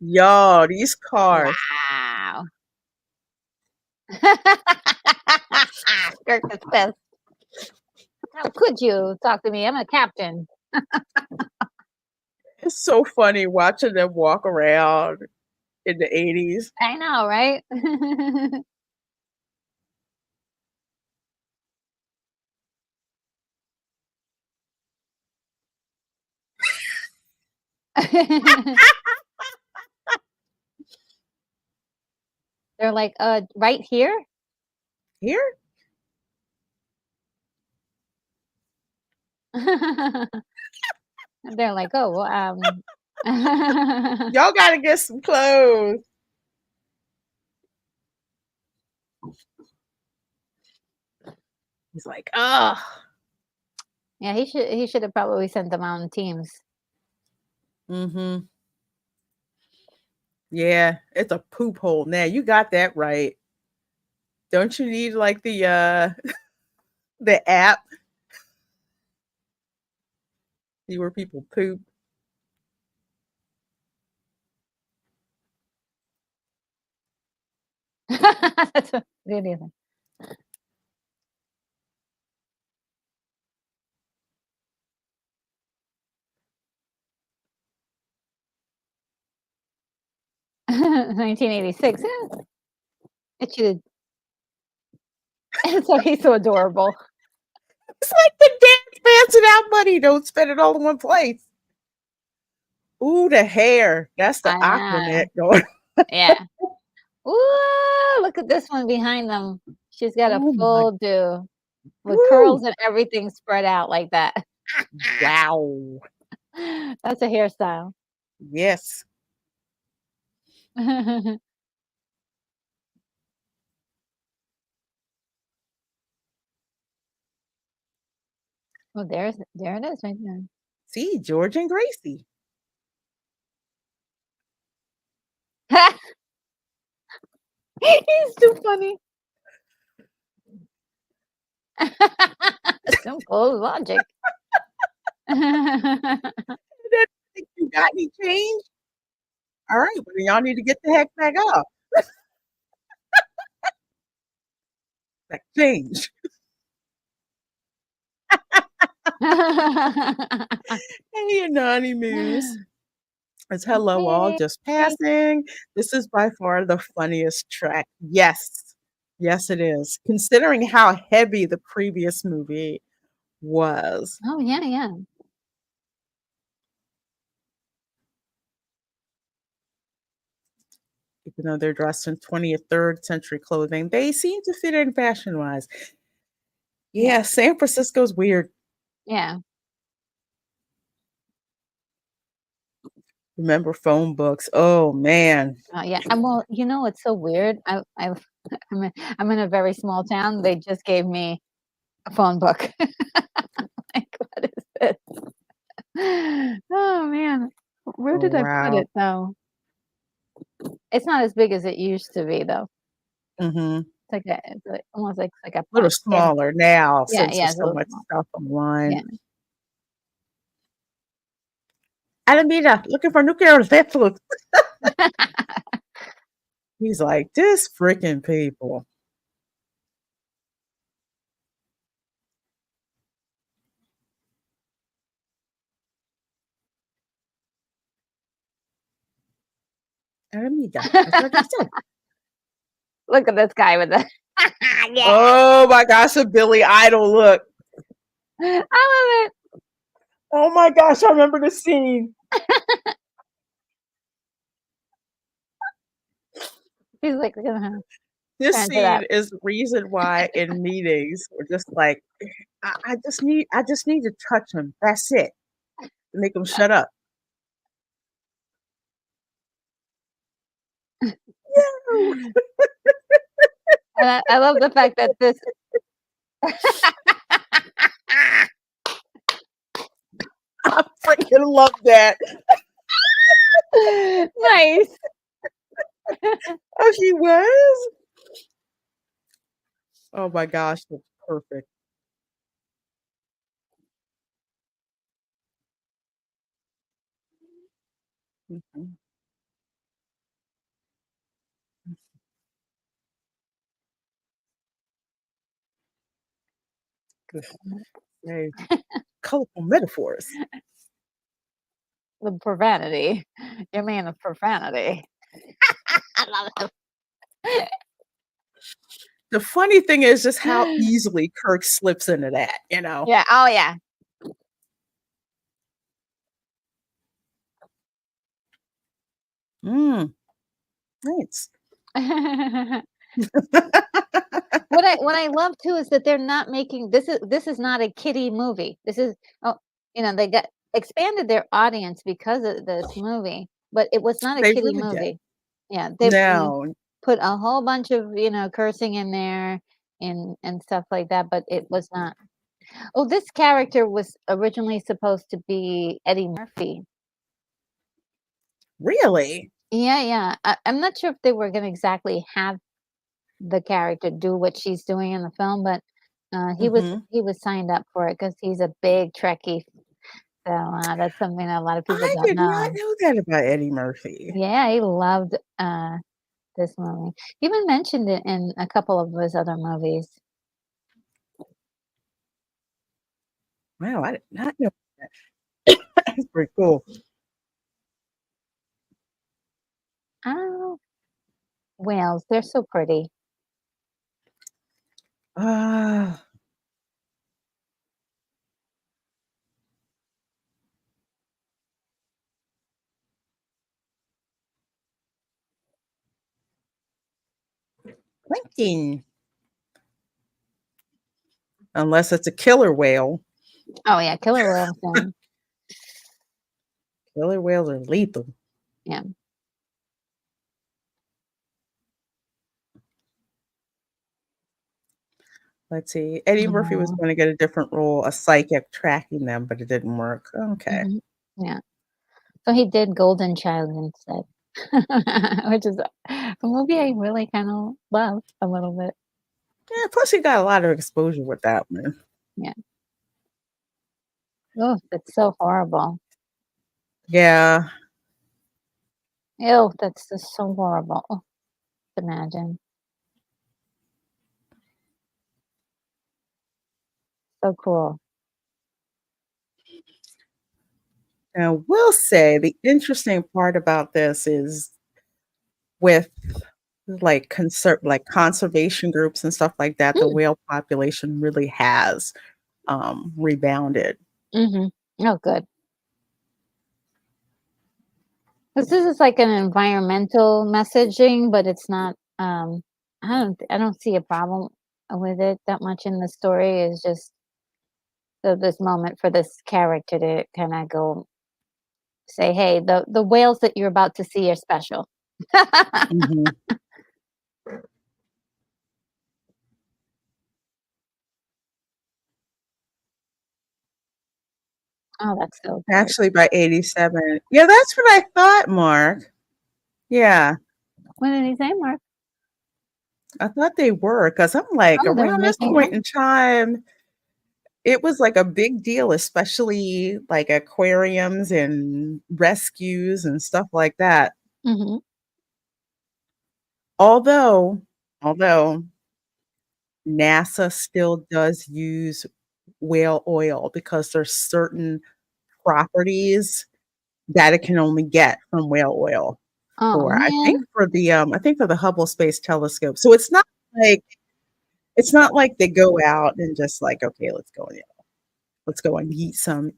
Y'all, these cars. Wow. Kirk is pissed. "How could you talk to me? I'm a captain." It's so funny watching them walk around in the 80s. I know, right? They're like, right here?" Here? They're like, "Oh, well, Y'all gotta get some clothes. He's like, oh. Yeah, he should have probably sent them out in teams. Mm-hmm. Yeah, it's a poop hole. Now you got that right. Don't you need like the the app? See where people poop. That's what good evening. 1986. Yeah, it should. So he's so adorable. It's like the dance passing out money. Don't spend it all in one place. Ooh, the hair. That's the I Aquanet know. going. Yeah. Ooh, look at this one behind them. She's got a Oh my. full do with curls Woo. and everything spread out like that. Wow. That's a hairstyle. Yes. Well, there it is right there. See, George and Gracie. He's too funny. Simple logic. Think you got any change? All right, well, then y'all need to get the heck back up. Like change. Hey, Anonymous. It's hello all Hey. just passing. This is by far the funniest track. Yes. Yes, it is. Considering how heavy the previous movie was. Oh, yeah, yeah. Even though they're dressed in 20th, third century clothing, they seem to fit in fashion wise. Yeah, Yeah, San Francisco's weird. yeah. Remember phone books. Oh man. Yeah, and well, you know, it's so weird. I'm in a very small town. They just gave me a phone book. Like, what is this? Oh, man. Where Oh did I put wow. it, though? It's not as big as it used to be, though. Mm-hmm. It's like almost like a A little pocket. smaller now Yeah, since yeah, there's it's a so little much small. stuff online. Yeah. Alameda, looking for nuclear vessels. He's like, this freaking people. Alameda. That's what I said. Look at this guy with the yeah. Oh my gosh, a Billy Idol look. I love it. Oh my gosh, I remember the scene. He's like, "Uh-huh, This turn it scene up." is the reason why in meetings we're just like, I just need to touch him. That's it. Make him shut up. No. And I love the fact that this I freaking love that. nice. Oh, she was? Oh my gosh, that's perfect. Mhm. Good. Say, colorful metaphors. The profanity. Your man of profanity. I love it. The funny thing is just how easily Kirk slips into that, you know? Yeah, oh, yeah. Mm, thanks. What I love too is that they're not making this is not a kiddie movie. This is oh, they got expanded their audience because of this movie, but it was not a They kiddie really did. movie. Yeah, they No. put a whole bunch of, cursing in there and stuff like that, but it was not. Oh, this character was originally supposed to be Eddie Murphy. Really? Yeah, yeah. I'm not sure if they were gonna exactly have the character do what she's doing in the film, but, he was Mhm. he was signed up for it because he's a big Trekkie, so, that's something that a lot of people I don't did not know. know that about Eddie Murphy. Yeah, he loved, this movie. He even mentioned it in a couple of his other movies. Wow, I did not know that. That's pretty cool. Oh, whales, they're so pretty. Ah, Plankton. Unless it's a killer whale. Oh yeah, killer whales. Killer whales are lethal. Yeah. Let's see. Eddie Murphy was going to get a different role, a psychic tracking them, but it didn't work. Okay. Yeah. So he did Golden Child instead, which is a movie I really kind of love a little bit. Yeah, plus he got a lot of exposure with that one. Yeah. Oh, that's so horrible. Yeah. Ew, that's just so horrible. Oh, imagine. So cool. Now, we'll say the interesting part about this is with like conservation groups and stuff like that, the whale population really has rebounded. Oh, good. This is like an environmental messaging, but it's not. I don't see a problem with it that much in the story. It's just this moment for this character to kind of go say, "Hey, the whales that you're about to see are special." Mhm. Oh, that's so good. Actually, by 87. Yeah, that's what I thought, Mark. Yeah, What did he say, Mark? I thought they were because I'm like, Oh, they're around this making point home. in time, it was like a big deal, especially like aquariums and rescues and stuff like that. Mhm. Although NASA still does use whale oil because there's certain properties that it can only get from whale oil Oh, for man. I think for the Hubble Space Telescope. So like it's not like they go out and just like, okay, let's go and eat some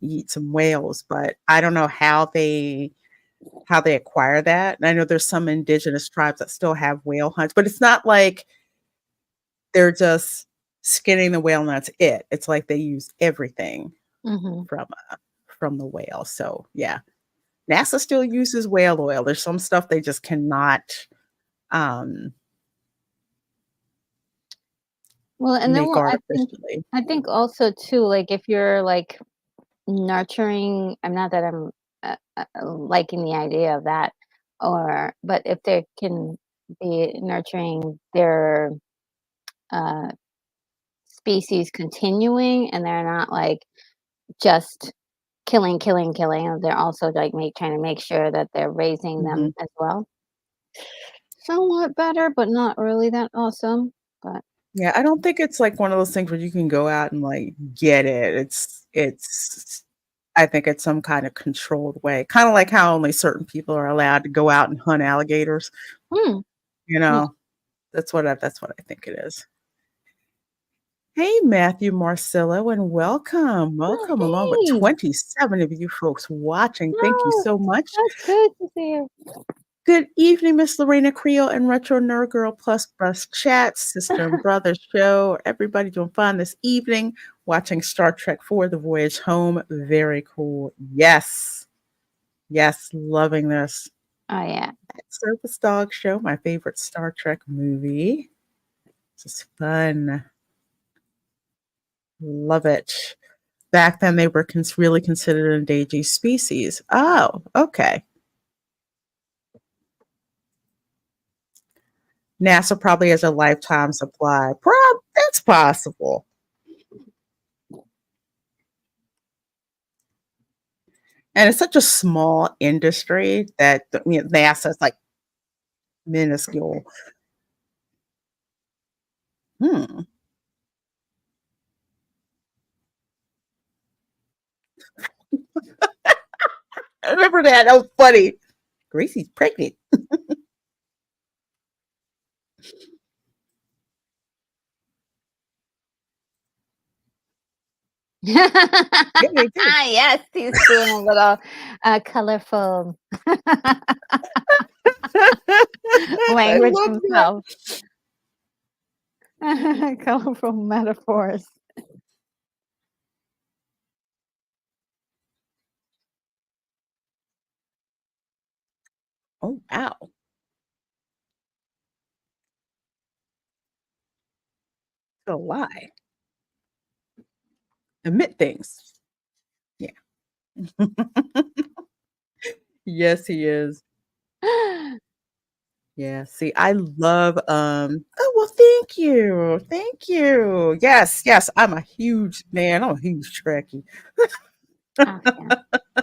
whales, but I don't know how they acquire that. And I know there's some indigenous tribes that still have whale hunts, but it's not like they're just skinning the whale and that's it. It's like they use everything Mhm. from from the whale. So yeah, NASA still uses whale oil. There's some stuff they just cannot um, Well, and then make artificially. I think also too, like if you're like nurturing, I'm not that I'm liking the idea of that, or but if they can be nurturing their uh, species continuing, and they're not like just killing, they're also like trying to make sure that they're raising them Mhm. as well. Somewhat better, but not really that awesome. But Yeah, I don't think it's like one of those things where you can go out and like get it. It's I think it's some kind of controlled way. Kind of like how only certain people are allowed to go out and hunt alligators, hmm, you yeah. know. That's what I think it is. Hey, Matthew Marcillo, and welcome. Oh, Welcome along with hey, 27 of you folks watching. Thank you oh, so much. that's good to see you. Good evening, Miss Lorena Creole and Retro Nerd Girl Plus Bus Chat, sister and brother show. Everybody doing fun this evening, watching Star Trek 4, The Voyage Home. Very cool. Yes. Yes, loving this. Oh yeah. Service Dog Show, my favorite Star Trek movie. This is fun. Love it. Back then, they were really considered an endangered species. Oh, okay. NASA probably has a lifetime supply. That's possible. And it's such a small industry that NASA is like minuscule. Hmm. I remember that. That was funny. Gracie's pregnant. Yeah, they do. Yes, he's doing a little colorful I language love that. himself. Colorful metaphors. Oh, wow. So lie. Admit things. Yeah. Yes, he is. Yeah, see, I love, oh, well, thank you, thank you. Yes, yes, I'm a huge Trekkie. Oh, yeah.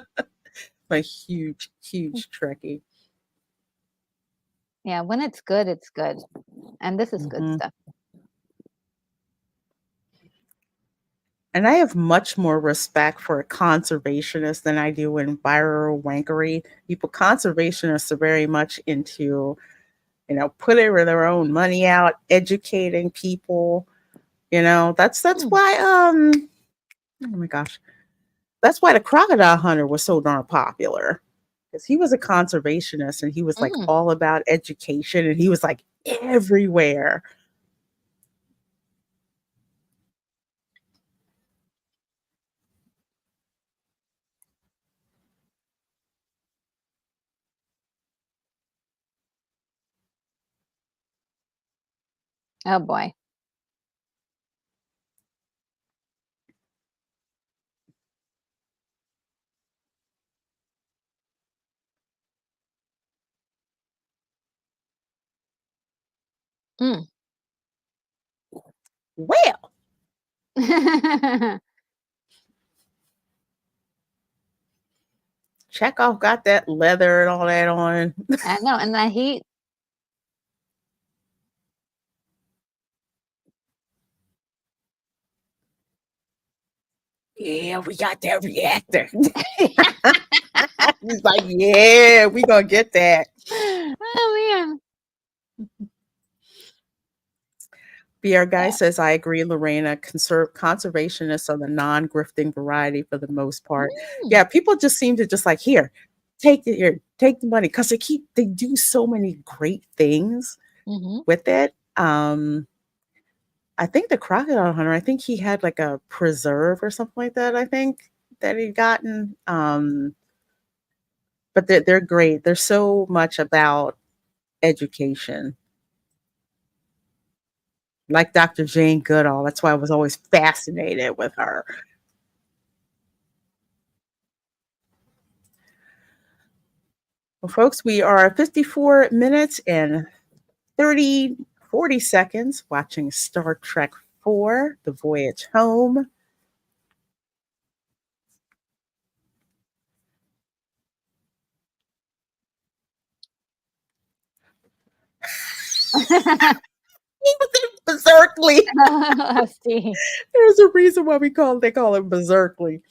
A huge, huge Trekkie. Yeah, when it's good, it's good. And this is good Mhm. stuff. And I have much more respect for a conservationist than I do enviro-wankery. People conservationists are very much into, putting their own money out, educating people, that's Mm, why, oh my gosh. That's why the crocodile hunter was so darn popular. Because he was a conservationist and he was like mm. all about education and he was like everywhere. Oh boy. Mm. Well, I Chekhov got that leather and all that on. know, and that heat. Yeah, we got that reactor. He's like, yeah, we gonna get that. Oh man. BR Guy Yeah. says, I agree, Lorena. Conservationists are the non-grifting variety for the most part. Mm. Yeah, people just seem to just like, take the money because they do so many great things Mhm. with it. I think the crocodile hunter, I think he had like a preserve or something like that, I think that he'd gotten. But they're great. They're so much about education. Like Dr. Jane Goodall. That's why I was always fascinated with her. Well, folks, we are 54 minutes and 40 seconds watching Star Trek 4, The Voyage Home. He was in Berserkly. I see. There's a reason why they call it Berserkly.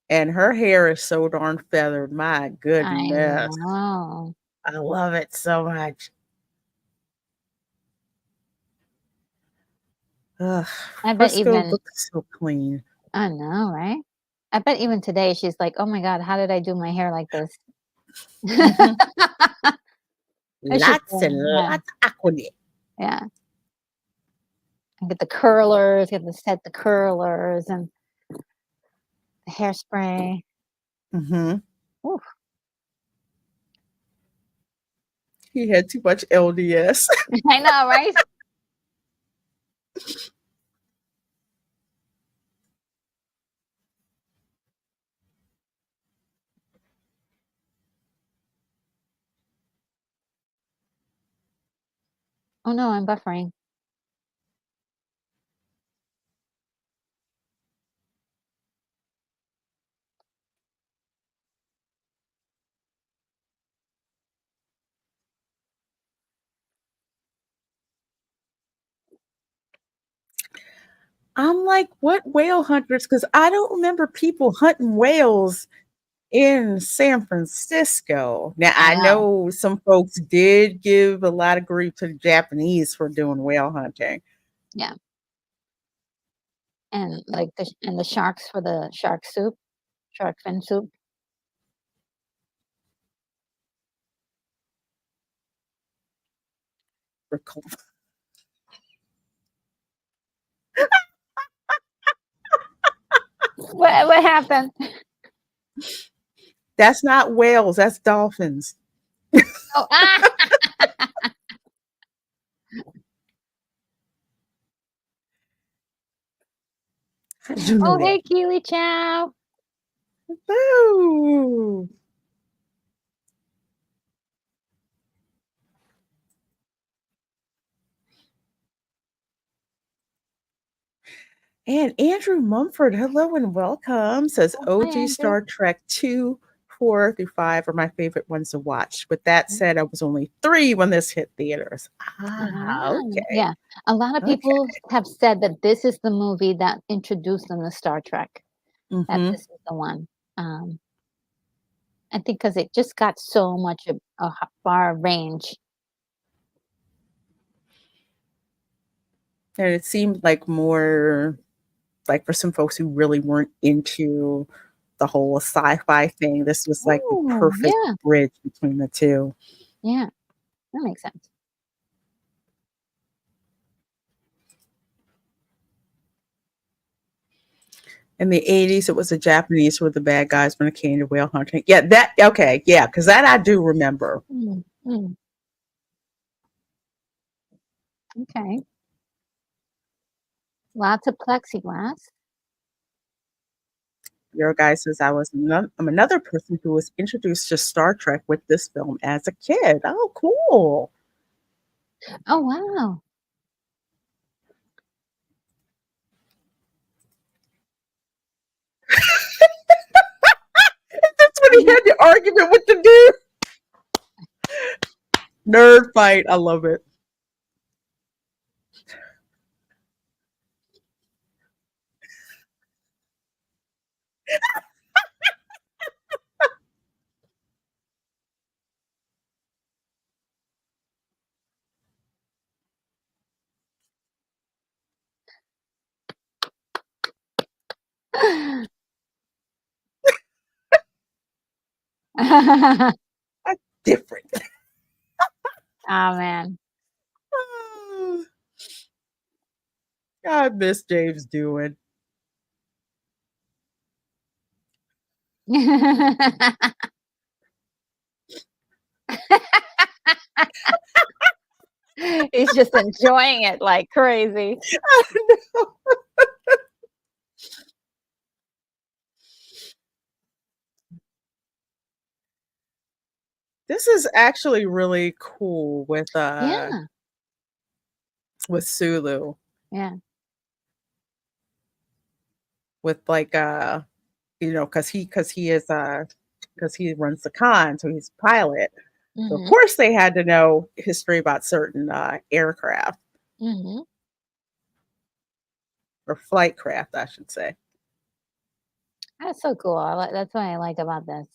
And her hair is so darn feathered. My I goodness. know. I love it so much. Ugh, I bet Frisco even looks so clean. I know, right? I bet even today she's like, "Oh my god, how did I do my hair like this?" Mhm. I should Lots and yeah, lots of Aquanet. yeah. And get the curlers, get to set the curlers and the hairspray. Mhm. Ooh, He had too much LDS. I know, right? Oh no, I'm buffering. I'm like, what whale hunters? Because I don't remember people hunting whales in San Francisco. Now, I I know. know some folks did give a lot of grief to the Japanese for doing whale hunting. Yeah. And like the sharks for the shark soup, shark fin soup. What happened? That's not whales. That's dolphins. Oh, How did you know oh, that? hey, Keely Chow. Ooh. And Andrew Mumford, hello and welcome, says Oh, hi, OG Andrew. Star Trek 2, 4 through 5 are my favorite ones to watch. With that said, I was only 3 when this hit theaters. Ah, okay. Yeah. A lot of Okay. people have said that this is the movie that introduced them to Star Trek, that Mm-hmm. this is the one. I think because it just got so much a far range. And it seemed like more like for some folks who really weren't into the whole sci-fi thing, this was like the Oh, perfect yeah. bridge between the two. Yeah. That makes sense. In the 80s, it was the Japanese who were the bad guys when it came to whale hunting. Yeah, that okay, yeah, because that I do remember. Mm, mm. Okay. Lots of plexiglass. Your guy says I'm another person who was introduced to Star Trek with this film as a kid. Oh, cool. Oh, wow. That's when he had the argument with the dude. Nerd fight. I love it. Oh, That's different. man. I miss James doing. He's just enjoying it like crazy. This is actually really cool Yeah. with Sulu. Yeah. With like because he is because he runs the con, so he's a pilot. So of Mhm. course they had to know history about certain aircraft Mhm. or flight craft, I should say. That's so cool. That's what I like about this.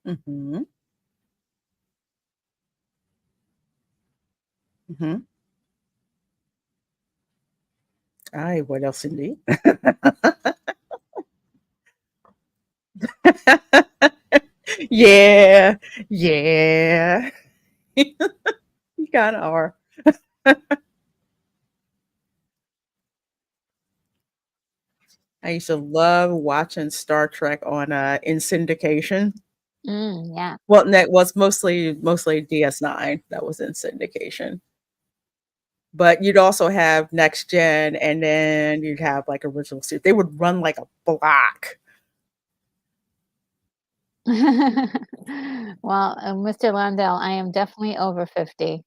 Mm-hmm. Mm-hmm. Aye, what else indeed? Yeah, yeah. You kind of are. I used to love watching Star Trek on in syndication. Yeah. Well, that was mostly DS9 that was in syndication. But you'd also have next gen, and then you'd have like original series. They would run like a block. Well, Mr. Landell, I am definitely over 50.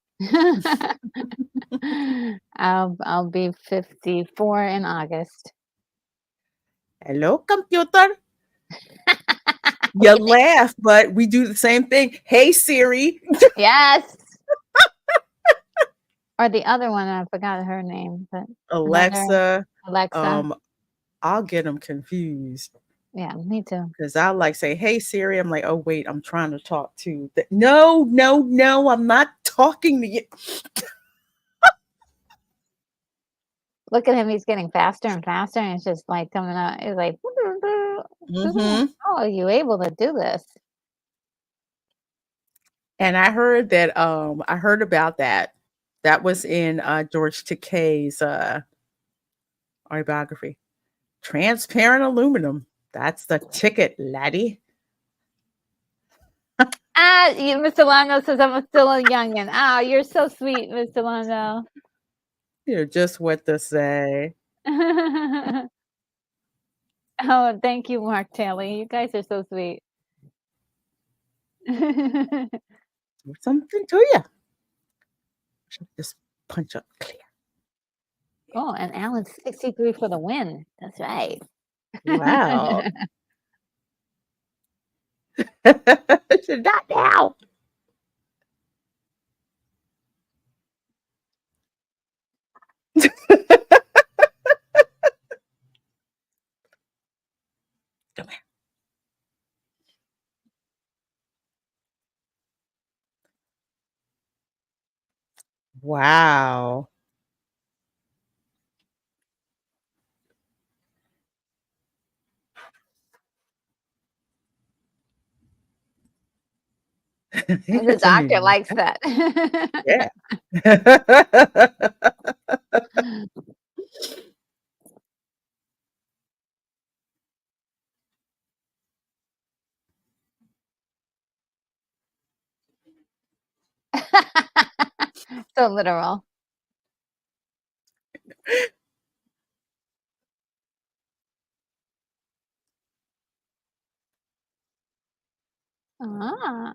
I'll be 54 in August. Hello, computer. What You do you think? laugh, but we do the same thing. Hey Siri, Yes. Or the other one, I forgot her name, but another Alexa. Alexa. I'll get them confused Yeah, me too. because I like say, "Hey Siri." I'm like, "Oh wait, I'm trying to talk to." No, no, no, I'm not talking to you. Look at him, he's getting faster and faster, and it's just like coming out. It's like, Mm-hmm. how are you able to do this? And I heard about that. That was in George Takei's autobiography. Transparent aluminum. That's the ticket, laddie. Mr. Longo says I'm still a youngin'. Oh, you're so sweet, Mr. Longo. You know just what to say. Oh, thank you, Mark Taylor. You guys are so sweet. Something to you. Just punch up clear. Oh, and Alan's 63 for the win. That's right. Wow. Not now. Come here. Wow. The It's a doctor new likes that. yeah. So literal. Ah.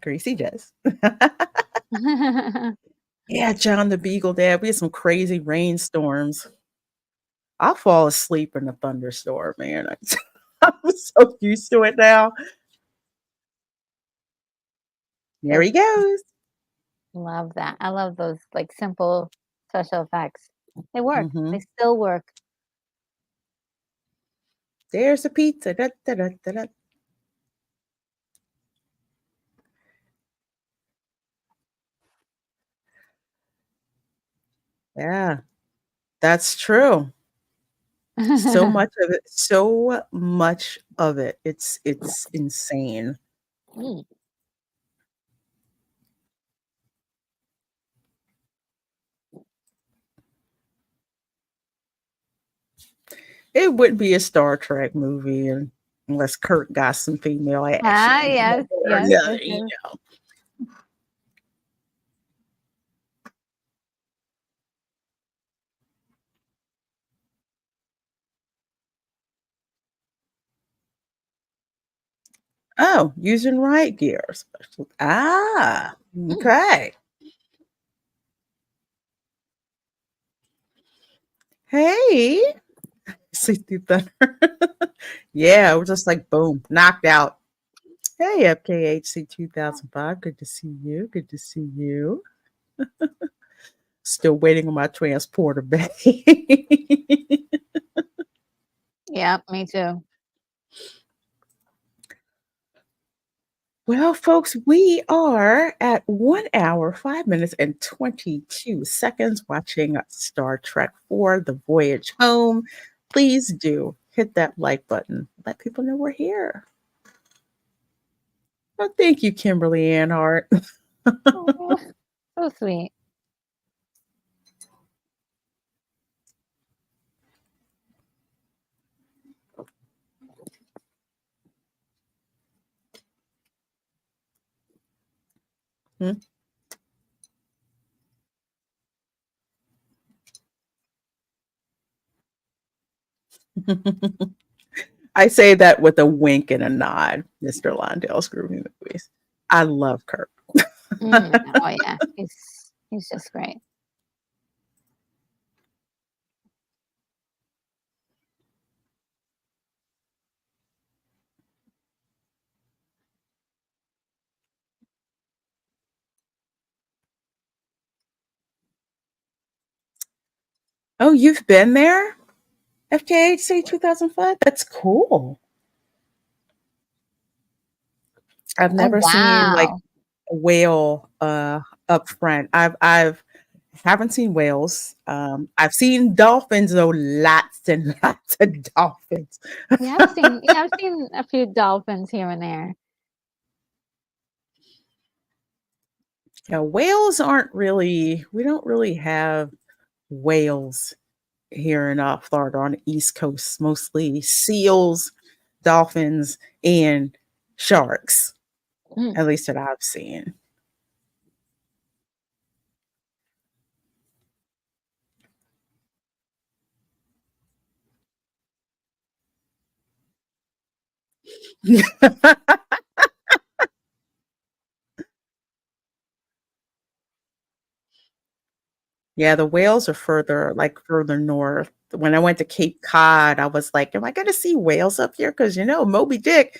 Gracie does. Yeah, John the Beagle Dad. We had some crazy rainstorms. I'll fall asleep in a thunderstorm, man. I'm so used to it now. There That's he goes. love that. I love those like simple special effects. They work. Hmm. They still work. There's a pizza. Da, da, da, da, da. Yeah, that's true. So much of it. So much of it. It's insane. Mm. It wouldn't be a Star Trek movie unless Kirk got some female Ah, action. yes, yes, Yeah, yes, yes. Oh, using right gear. Ah, Mm. okay. Hey, see through thunder. Yeah, we're just like boom, knocked out. Hey, FKHC 2005. Good to see you. Good to see you. Still waiting on my transporter bay. Yeah, me too. Well, folks, we are at 1 hour, 5 minutes, and 22 seconds watching Star Trek 4, The Voyage Home. Please do hit that like button. Let people know we're here. Well, thank you, Kimberly Anhart. Oh, so sweet. Hmm? I say that with a wink and a nod, Mr. Londale's groovy movies. I love Kirk. Oh yeah, he's just great. Oh, you've been there? FJHC 2005? That's cool. I've Oh never seen like wow. a whale up front. I've Haven't seen whales. I've seen dolphins though, lots and lots of dolphins. I've seen a few dolphins here and there. Yeah, whales aren't really. We don't really have whales here in Florida on the East Coast. Mostly seals, dolphins, and sharks. Mm. At least that I've seen. Yeah, the whales are further north. When I went to Cape Cod, I was like, "Am I going to see whales up here?" Because Moby Dick,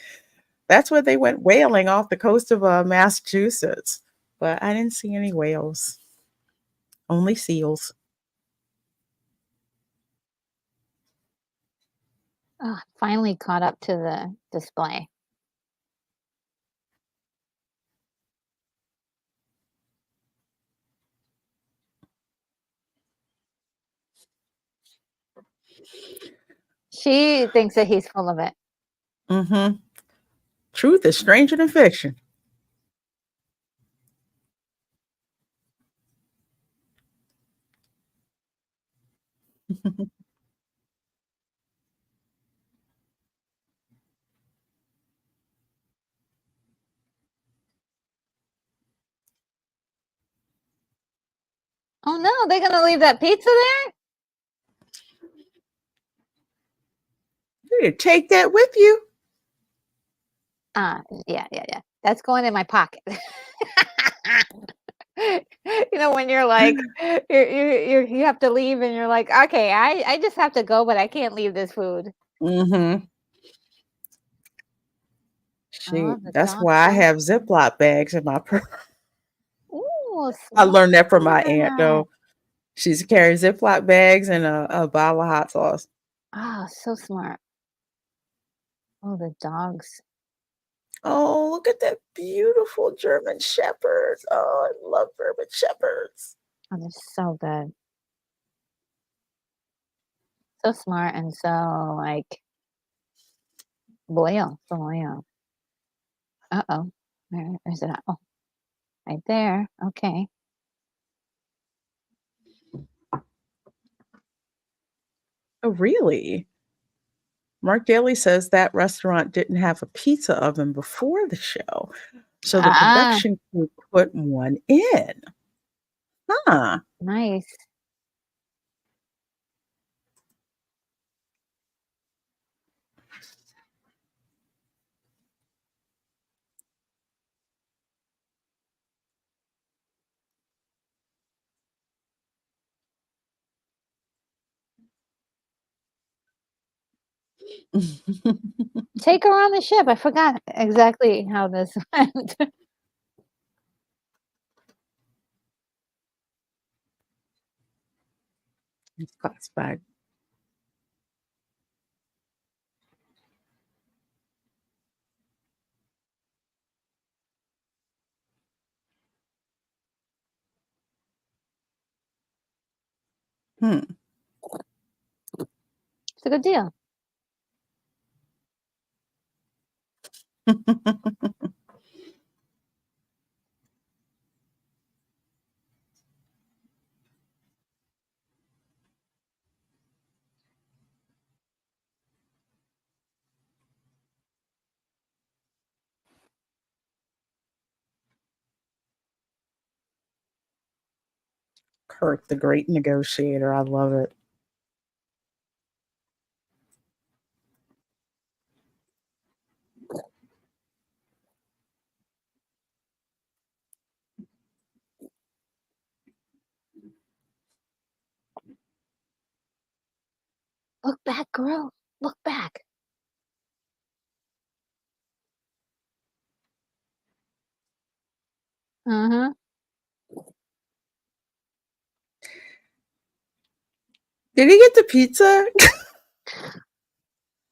that's where they went whaling off the coast of Massachusetts. But I didn't see any whales, only seals. Oh, finally caught up to the display. She thinks that he's full of it. Mm-hmm. Truth is stranger than fiction. Oh no, they're gonna leave that pizza there? You need to take that with you. Yeah. That's going in my pocket. When you're like, you have to leave and you're like, okay, I just have to go, but I can't leave this food. Mm-hmm. Oh, Shoot, the that's dog why I food. have Ziploc bags in my purse. Ooh, I learned that from my aunt, smart. though. She used to carry Ziploc bags and a bottle of hot sauce. Oh, so smart. Oh, the dogs. Oh, look at that beautiful German Shepherd. Oh, I love German Shepherds. Oh, they're so good. So smart and so like loyal. So loyal. Uh-oh. Where is it? Oh, right there. Okay. Oh, really? Mark Daly says that restaurant didn't have a pizza oven before the show, so the Ah, production crew put one in. Huh. nice. Take her on the ship. I forgot exactly how this went. It's classified. Hmm. It's a good deal. Kirk, the great negotiator. I love it. Look back, girl. Look back. Uh-huh. Did he get the pizza?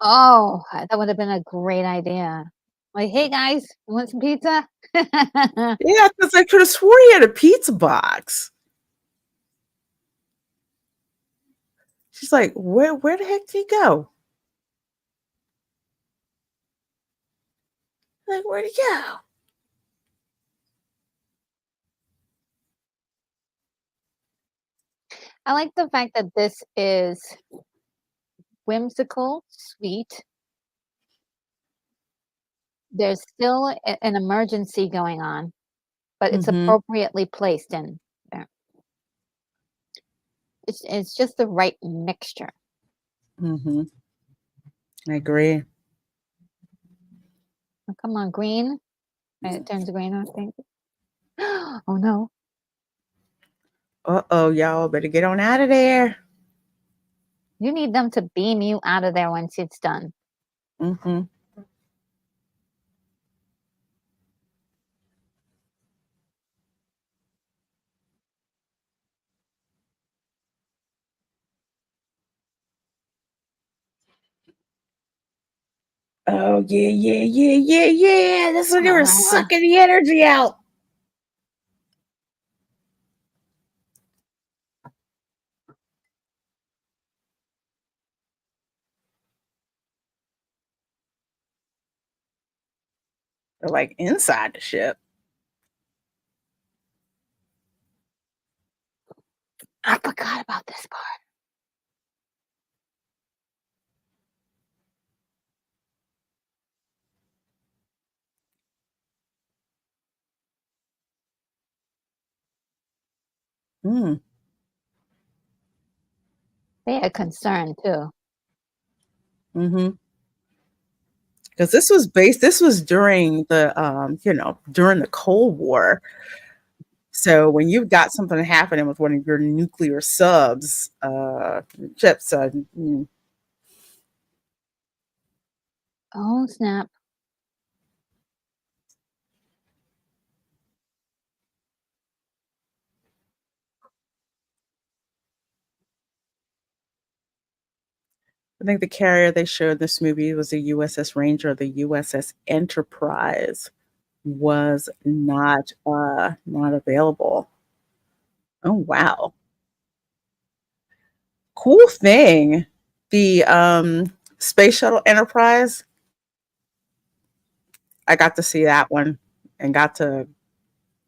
Oh, that would have been a great idea. Like, hey guys, you want some pizza? Yeah, because I could have swore he had a pizza box. She's like, where the heck did he go? Like, where'd he go? I like the fact that this is whimsical, sweet. There's still an emergency going on, but it's Mm-hmm. appropriately placed in there. It's just the right mixture. Mm-hmm. I agree. Oh, come on, green. And it turns green, I think. Oh no. Uh-oh, y'all better get on out of there. You need them to beam you out of there once it's done. Mm-hmm. Oh yeah, yeah, yeah, yeah, yeah. That's when they were sucking the energy out. They're like inside the ship. I forgot about this part. Mm. They had concern too. Mm-hmm. Because this was during the during the Cold War. So when you've got something happening with one of your nuclear subs, ships, Oh snap. I think the carrier they showed in this movie was the USS Ranger. The USS Enterprise was not available. Oh wow. Cool thing. The Space Shuttle Enterprise, I got to see that one and got to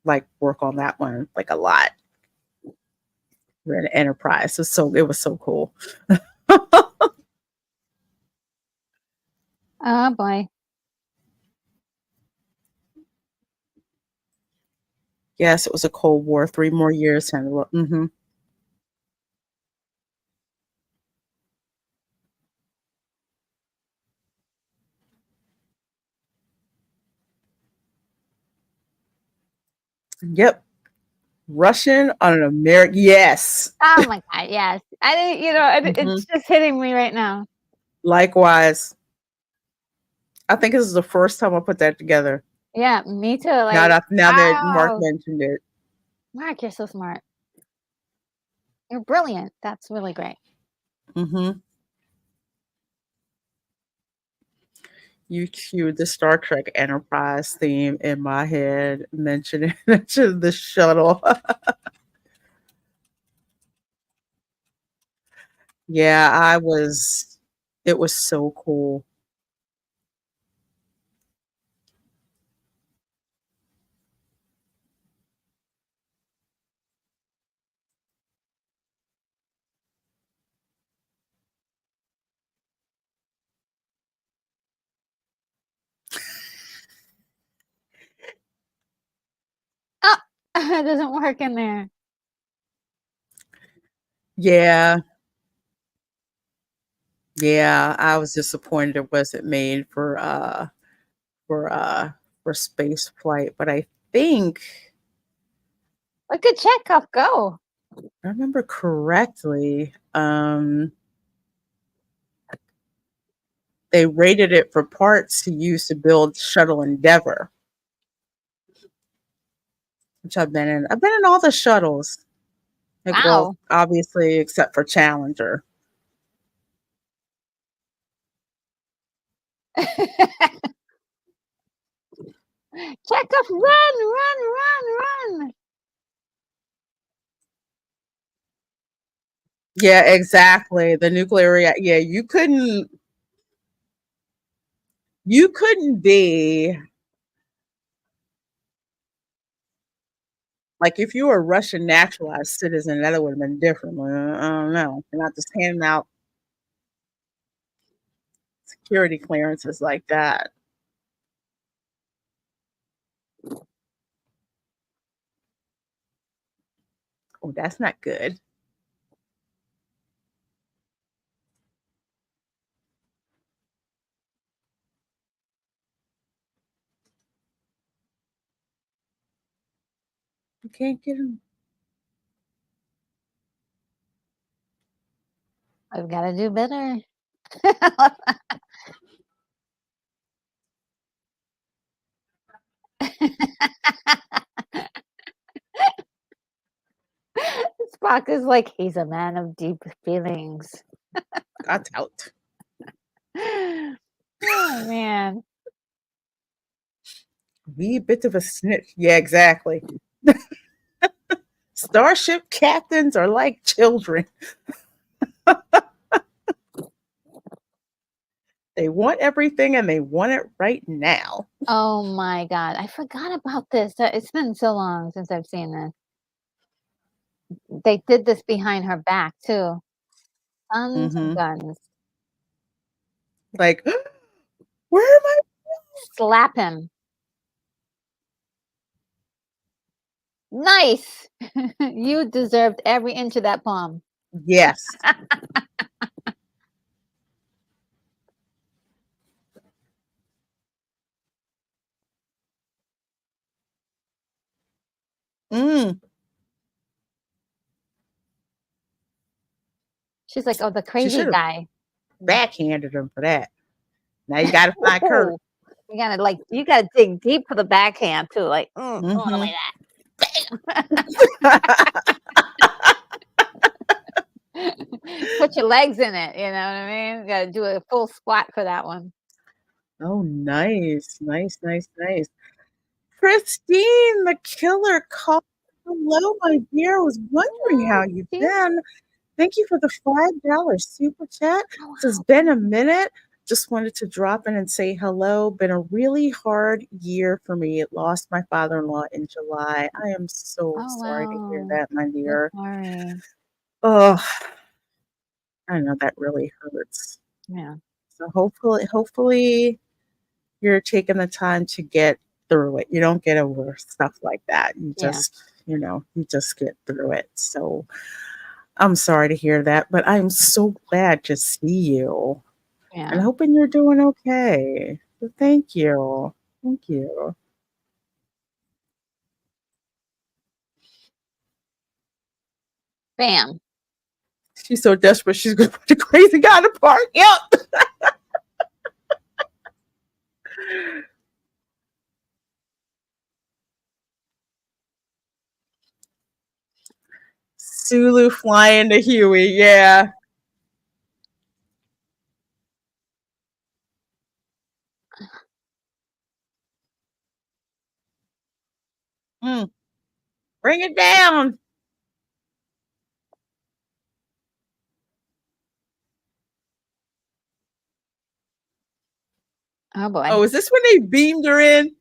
like work on that one like a lot. We're an Enterprise. It was so cool. Oh boy. Yes, it was a Cold War. 3 more years. Mm-hmm. Yep. Russian on an American. Yes. Oh my god, yes. I didn't, Hmm. it's just hitting me right now. Likewise. I think this is the first time I put that together. Yeah, me too. Like, Now that Mark wow. mentioned it. Mark, you're so smart. You're brilliant. That's really great. Hmm. You cued the Star Trek Enterprise theme in my head, mentioning the shuttle. Yeah, it was so cool. Oh, it doesn't work in there. Yeah, yeah, I was disappointed it wasn't made for uh for space flight, but I think Look at Chekhov go. I remember correctly, they rated it for parts to use to build Shuttle Endeavour, which I've been in. I've been in all the shuttles. Like, well, Wow. obviously, except for Challenger. Chekhov, run, run, run, run. Yeah, exactly. The nuclear yeah, you couldn't be like if you were a Russian naturalized citizen, that would have been different. I don't know. You're not just handing out security clearances like that. Oh, that's not good. You can't get them. I've got to do better. Spock is like, he's a man of deep feelings. Got out. Oh man. Wee bit of a snitch. Yeah, exactly. Starship captains are like children. They want everything and they want it right now. Oh my god, I forgot about this. It's been so long since I've seen this. They did this behind her back too. Tons of Mm-hmm. guns. Like, where am I? Slap him. Nice. You deserved every inch of that palm. Yes. Mm. She's like, "Oh, the She should crazy have guy." backhanded him for that. Now you got to find Kurt. Ooh, you gotta dig deep for the backhand too. Like, I want Mm-hmm. that. Put your legs in it. You know what I mean? Got to do a full squat for that one. Oh, nice. Nice, nice, nice. Christine, the killer called. Hello, my dear. I was wondering how Hello, you've Steve. been. Thank you for the $5 super chat. Oh This has wow. been a minute. Just wanted to drop in and say hello. Been a really hard year for me. Lost my father-in-law in July. I am so Oh sorry to hear wow. that, my So dear. sorry. Oh, I know that really hurts. Yeah. So hopefully you're taking the time to get through it. You don't get over stuff like that. Yeah. You just get through it. So I'm sorry to hear that, but I'm so glad to see you and Yeah. hoping you're doing okay. So thank you. Thank you. Bam. She's so desperate. She's going to put the crazy guy in the park. Yep. Sulu flying to Huey. Yeah. Mm, bring it down. Oh boy. Oh, is this when they beamed her in?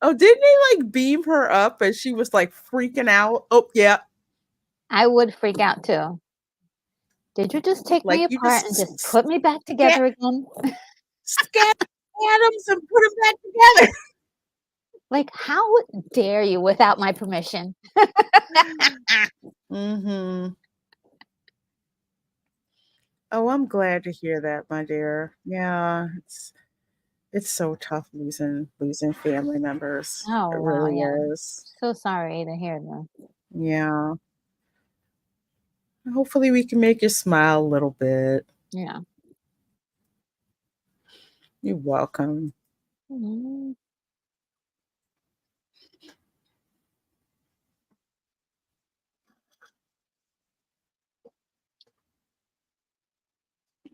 Oh, didn't they like beam her up and she was like freaking out? Oh, yeah. I would freak out too. Did you just take me Like you apart and just just put me back scat, together again? scat Adams and put him back together. Like, how dare you without my permission? Mm-hmm. Oh, I'm glad to hear that, my dear. Yeah, it's so tough losing family members. Oh It wow, really yeah. is. So sorry to hear that. Yeah. Hopefully we can make you smile a little bit. Yeah. You're welcome. Mhm.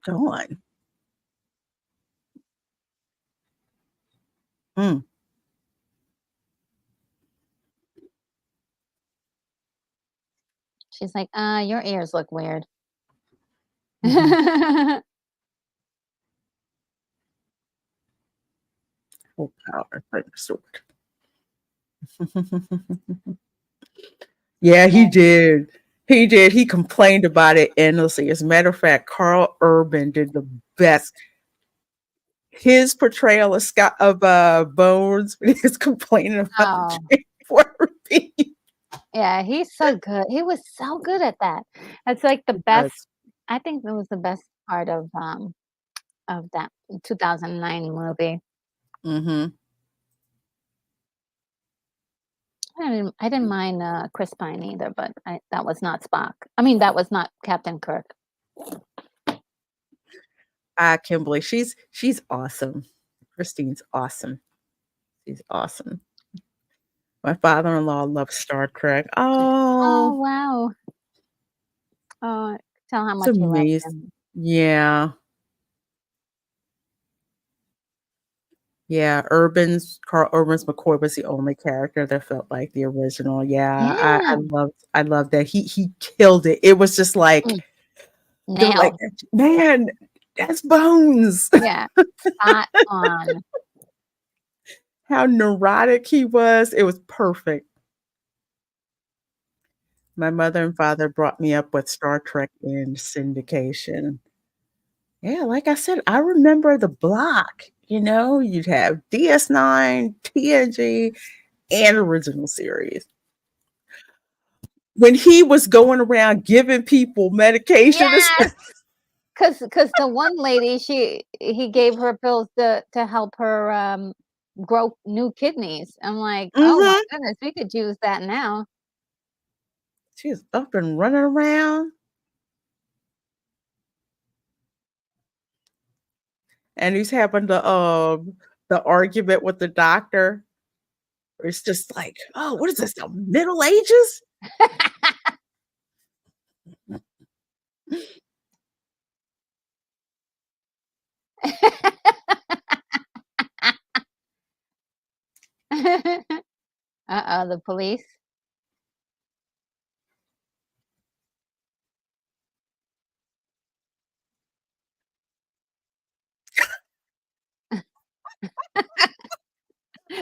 Go on. Mm. She's like, your ears look weird. Mhm. Full power, like the sword. Yeah, he did. He did. He complained about it endlessly. As a matter of fact, Carl Urban did the best. His portrayal of Scott of Bones when he was complaining about the Oh, train for repeat. yeah, he's so good. He was so good at that. It's like the He best. does. I think that was the best part of that 2009 movie. Mhm. I didn't mind Chris Pine either, but that was not Spock. I mean, that was not Captain Kirk. Kimberly, she's awesome. Christine's awesome. She's awesome. My father-in-law loves Star Trek. Oh Oh, wow! Oh, tell how it's much you love amazing. him. Yeah. Yeah, Carl Urban's McCoy was the only character that felt like the original. Yeah, I Yeah, loved that. He killed it. It was just like mm, they were like, nailed. man, that's Bones. Yeah, spot on. How neurotic he was. It was perfect. My mother and father brought me up with Star Trek in syndication. Yeah, like I said, I remember the block. You'd have DS9, TNG, and original series. When he was going around giving people medication and stuff. Yes, cause the one lady, he gave her pills to help her grow new kidneys. I'm like, oh my Mhm. goodness, we could use that now. She was up and running around, and he's having the argument with the doctor. It's just like, "Oh, what is this, the Middle Ages?" Uh-oh, the police.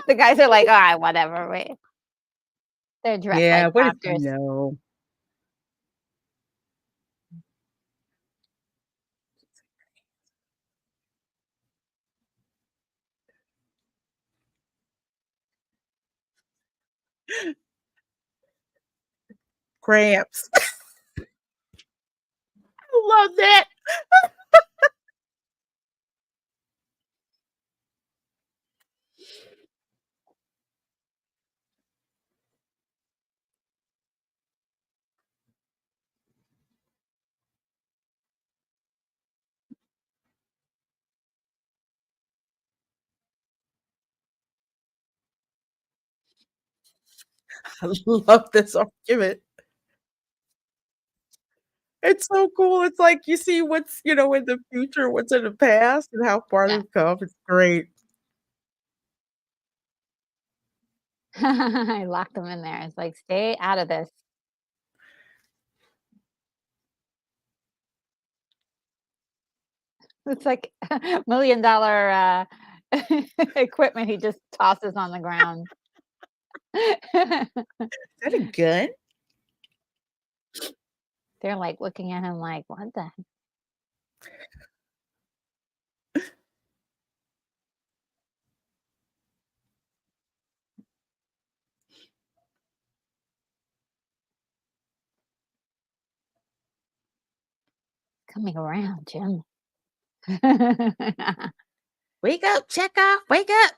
The guys are like, "Alright, whatever, wait." They're dressed Yeah, like what if you doctors. know? Cramps. I love that. I love this argument. It's so cool. It's like you see what's, in the future, what's in the past, and how far Yeah. they've come. It's great. I locked them in there. It's like, "Stay out of this." It's like $1,000,000 equipment he just tosses on the ground. Is that a gun? They're, like, looking at him like, "What the coming around, Jim?" Wake up, Chekhov, wake up.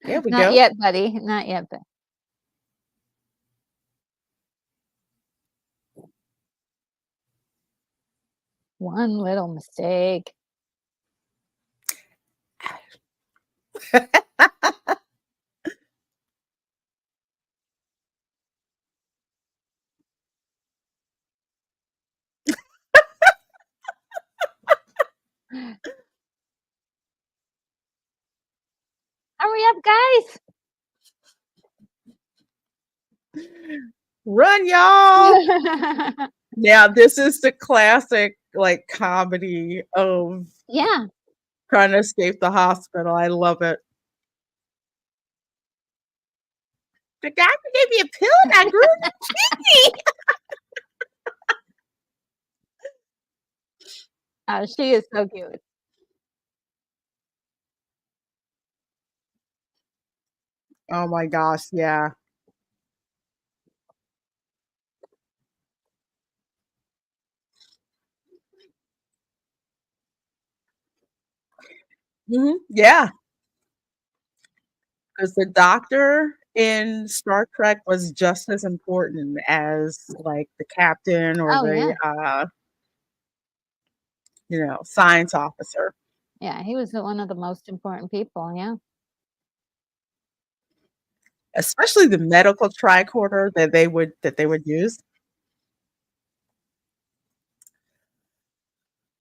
There we Not go. yet, buddy, not yet, but one little mistake. up, guys. Run, y'all. Now, this is the classic, like, comedy of Yeah. trying to escape the hospital. I love it. The doctor gave me a pill and I grew a kidney. Oh, she is so cute. Oh my gosh, yeah. Yeah, because the doctor in Star Trek was just as important as, like, the captain or Oh, the, yeah. science officer. Yeah, he was one of the most important people, yeah. Especially the medical tricorder that they would use.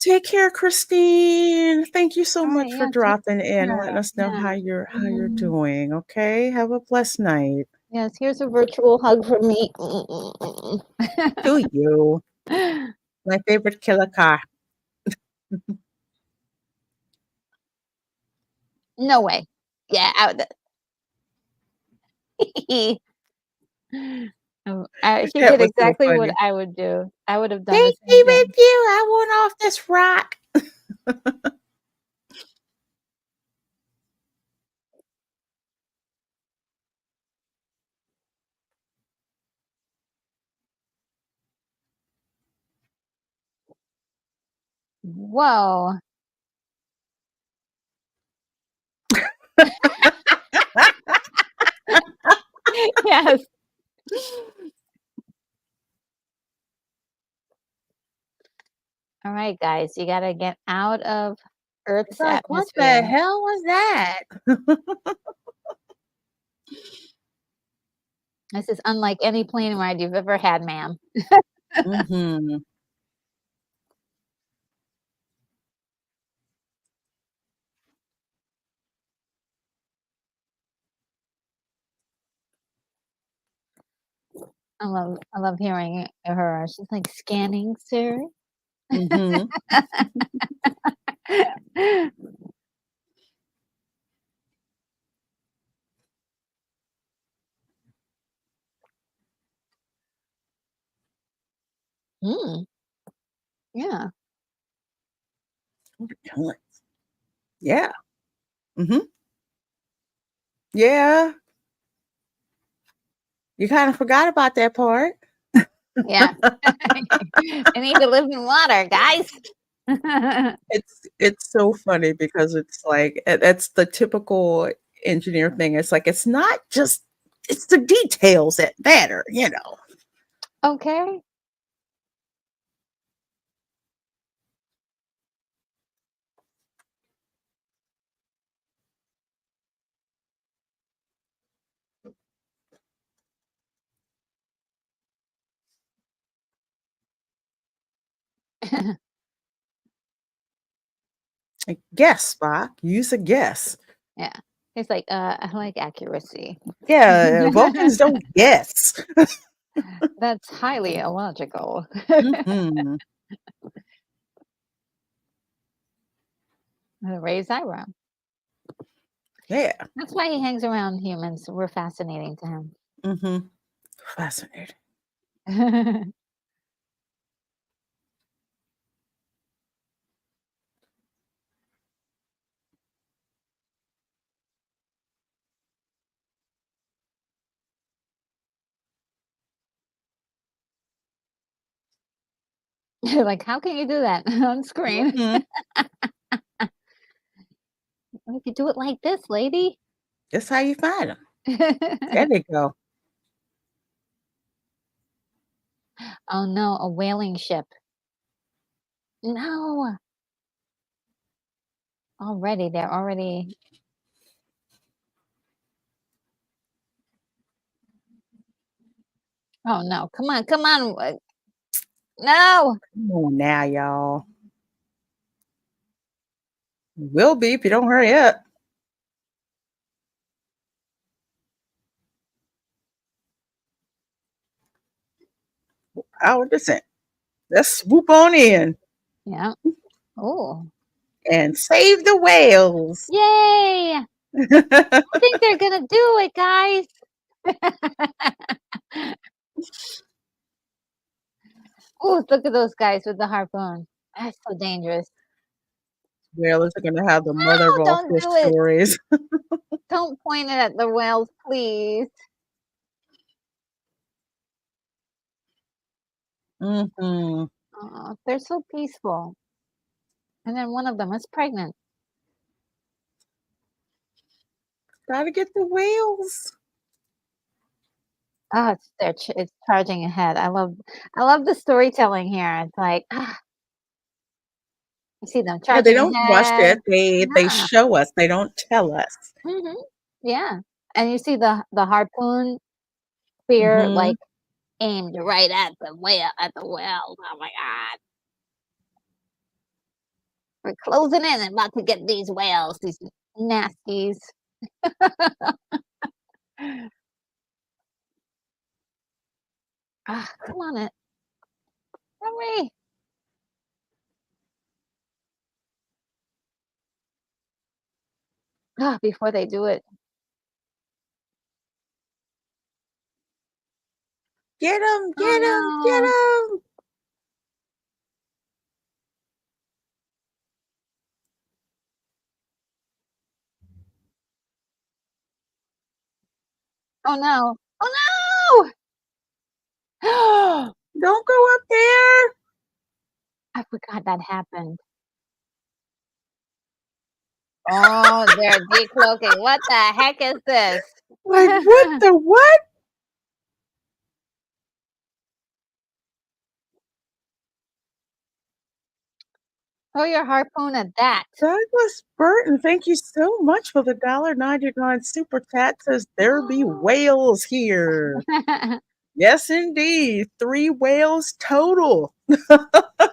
Take care, Christine. Thank you so Alright, much for yeah, take dropping in, letting care. us know Yeah. how you're Mhm. doing, okay? Have a blessed night. Yes, here's a virtual hug from me. To you. My favorite killer car. No way. Yeah, I would she That did was so exactly what funny. I would do. I would have done the Take same me with thing. you. I want off this rock. Whoa. Yes. Alright, guys, you gotta get out of It's Earth's like, what the atmosphere. hell was that? This is unlike any plane ride you've ever had, ma'am. Mhm. I love hearing her. She's like, "Scanning, sir." Mhm. Mm, yeah. What a talent. Yeah. Mhm. Yeah. You kinda forgot about that part. Yeah. I need to live in water, guys. It's so funny because it's like that's the typical engineer thing. It's like it's not just it's the details that matter. Okay. Like, guess, Spock. Use a guess. Yeah. He's like, I like accuracy." Yeah, Vulcans don't guess. That's highly illogical. Mhm. Raised eyebrow. Yeah. That's why he hangs around humans. We're fascinating to him. Mhm. Fascinating. Like, how can you do that on screen? Mhm. We could do it like this, lady. That's how you find them. There they go. Oh no, a whaling ship. No, already they're already. Oh no, come on, come on. No. Come on now, y'all. Will be if you don't hurry up. Our descent. Let's swoop on in Yeah. Oh, and save the whales. yay! I think they're gonna do it, guys. Oh, look at those guys with the harpoon. That's so dangerous. Whalers are going to have the mother of No, all don't fish do it. stories. Don't point it at the whales, please. Hmm. Oh, they're so peaceful. And then one of them is pregnant. Gotta get the whales. Oh, it's charging ahead. I love the storytelling here. It's like, you see them Yeah, they charging don't rush ahead. it. They Yeah. show us. They don't tell us. Mhm. Yeah. And you see the harpoon spear, Hmm. like, aimed right at the whale. Oh my god. We're closing in and about to get these whales, these nasties. Come on it. Hurry. Before they do it. Get him! Oh Get him! Get no. him! Oh no. Oh no. Don't go up there. I forgot that happened. Oh, they're decloaking. What the heck is this? Like what the what? Throw your harpoon at that. Douglas Burton, thank you so much for the $1.99 super chat. Says there be whales here. Yes, indeed. 3 whales total.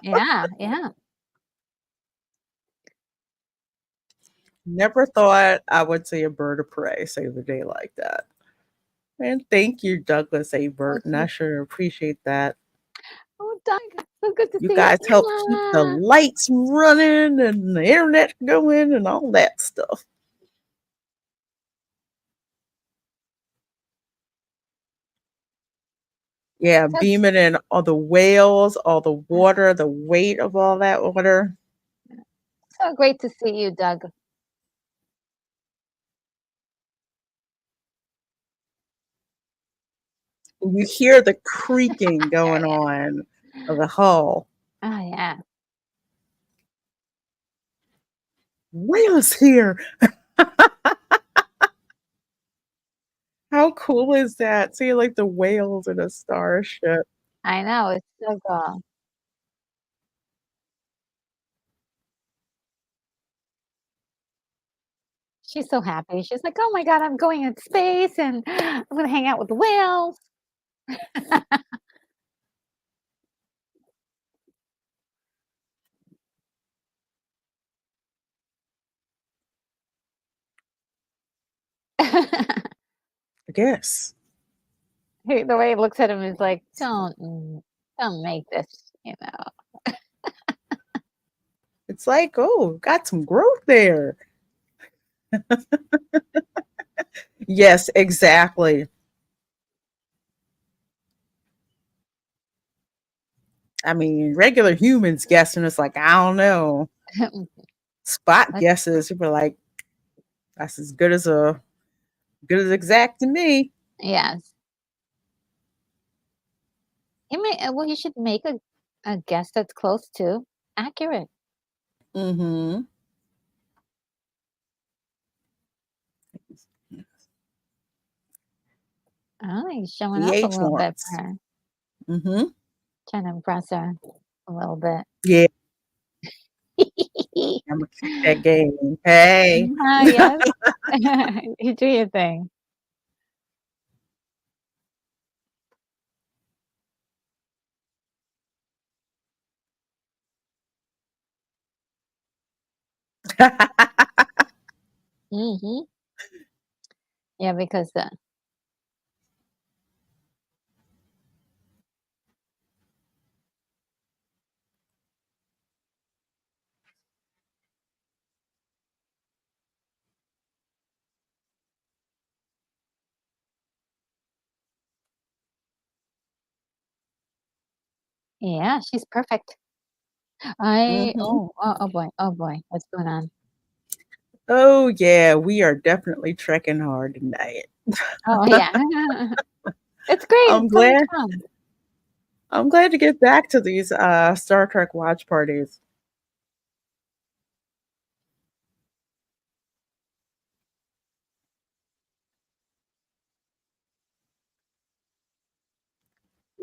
Yeah, yeah. Never thought I would see a bird of prey save the day like that. And thank you, Douglas A. Burton. I Okay. sure appreciate that. Oh, Doug, so good to You see you. guys help keep the lights running and the internet going and all that stuff. Yeah, beaming in all the whales, all the water, the weight of all that water. So great to see you, Doug. You hear the creaking going on of the hull. Oh, yeah. Whales here. How cool is that? See like the whales in a starship. I know, it's so cool. She's so happy. She's like, "Oh my god, I'm going into space and I'm gonna hang out with the whales." I guess. The way he looks at him is like, don't make this, you know." It's like, oh, got some growth there. Yes, exactly. I mean, regular humans guessing, it's like, I don't know. Spot But guesses, people are like, that's as good as exact to me. yes. You should make a guess that's close to accurate. Mm-hmm. Oh, he's showing up a pH little bit wants. for her, Mm-hmm. trying to impress her a little bit. Yeah, I'm gonna keep that game. Hey. Yes. You do your thing. Mhm. Yeah, because, Yeah, she's perfect. I Hmm. oh boy, what's going on? Oh yeah, we are definitely trekking hard tonight. Oh yeah. It's great, I'm it's so much glad. fun. I'm glad to get back to these Star Trek watch parties.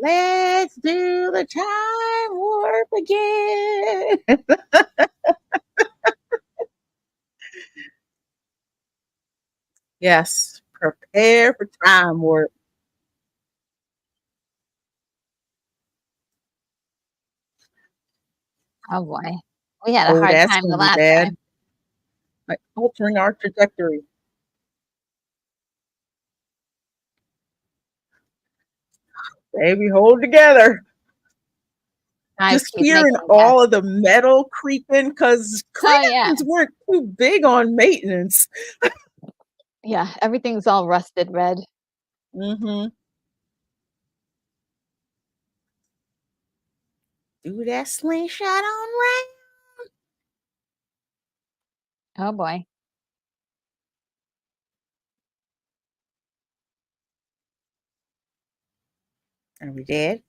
Let's do the time warp again. Yes, prepare for time warp. Oh boy. We had a Oh, hard that's time gonna the be last bad. time. Like altering our trajectory. Baby, hold together. Guys Just keep hearing making guests. all of the metal creeping because Oh yeah. Klingons weren't too big on maintenance. Yeah, everything's all rusted red. Mm-hmm. Do that slingshot on right. Oh boy. Are we dead?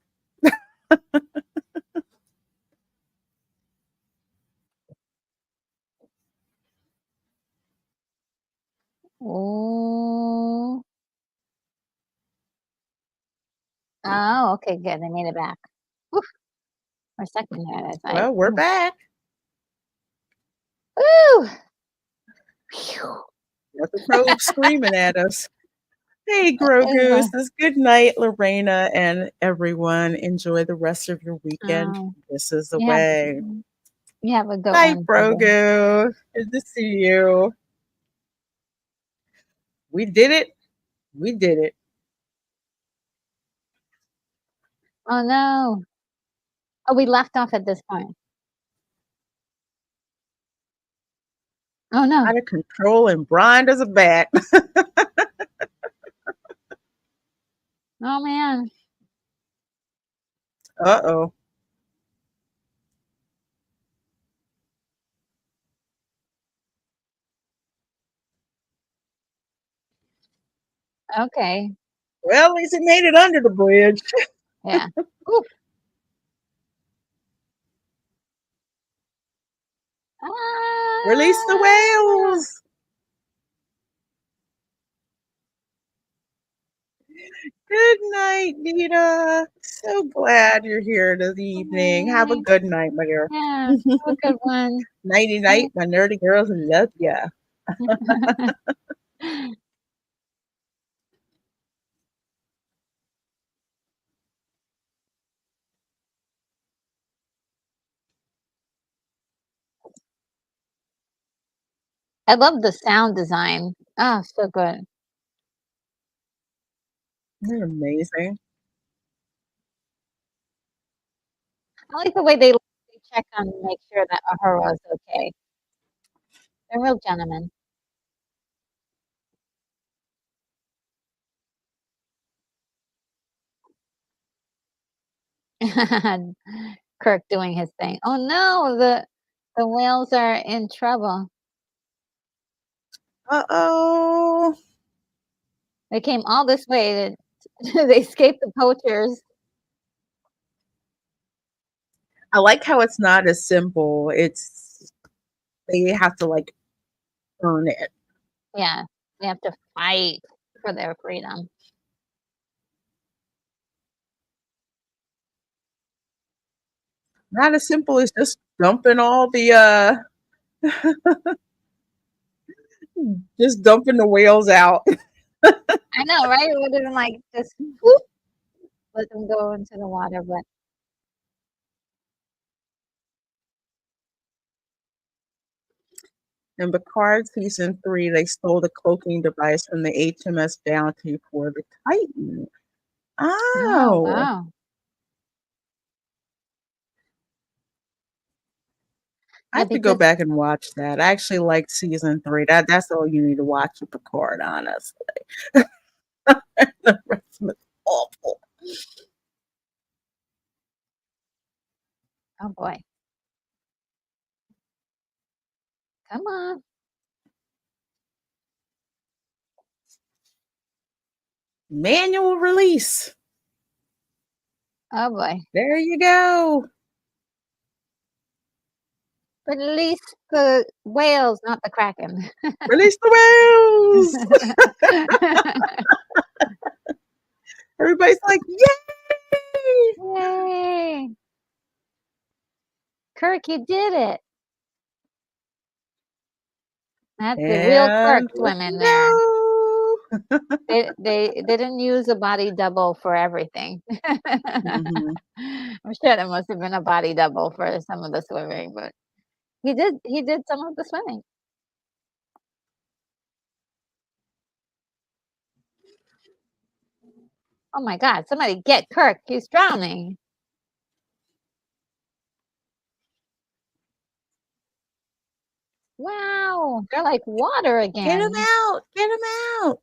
Oh. Oh, okay, good. They made it back. Whew, for a second there, I was like, Well, we're "Ooh, back. woo, phew." Got the probe screaming at us. Hey, Grow It was Gooses. Good night, Lorena, and everyone. Enjoy the rest of your weekend. oh, This is the you have way. you have a good Bye, one, Grogu. Grogu. Good to see you. We did it. We did it. Oh no. Oh, we left off at this point. Oh no. Out of control and blind as a bat. Oh man. Uh-oh. Okay. Well, at least it made it under the bridge. Yeah. Ooh. Release the Ah, whales. Good night, Nita. So glad you're here this evening. Have a bye. good night, my dear. Yeah. Have a good one. Nighty Oh. night, my nerdy girls. Love ya. I love the sound design. Oh, so good. You're amazing. I like the way they check on make sure that Uhura is okay. They're real gentlemen. Kirk doing his thing. Oh no, the whales are in trouble. Uh-oh. They came all this way to they escaped the poachers. I like how it's not as simple. It's they have to like earn it. Yeah, they have to fight for their freedom. Not as simple as just dumping all the just dumping the whales out. I know, right? It would have been like just whoop, let them go into the water, but In Picard season 3, they stole the cloaking device from the HMS Bounty for the Titan. oh Oh, wow. I Yeah, have to go because back and watch that. I actually liked season 3. That's all you need to watch with Picard, honestly. The rest of it's awful. Oh boy. Come on. Manual release. Oh boy. There you go. Release the whales, not the kraken. Release the whales. Everybody's like, yay! Yay! Kirk, you did it. That's the real Kirk And let's swimming there. go. They didn't use a body double for everything. Mhm. I'm sure there must have been a body double for some of the swimming, but he did some of the swimming. Oh my God, somebody get Kirk, he's drowning. Wow, they're like water Get him again. out. Get him out.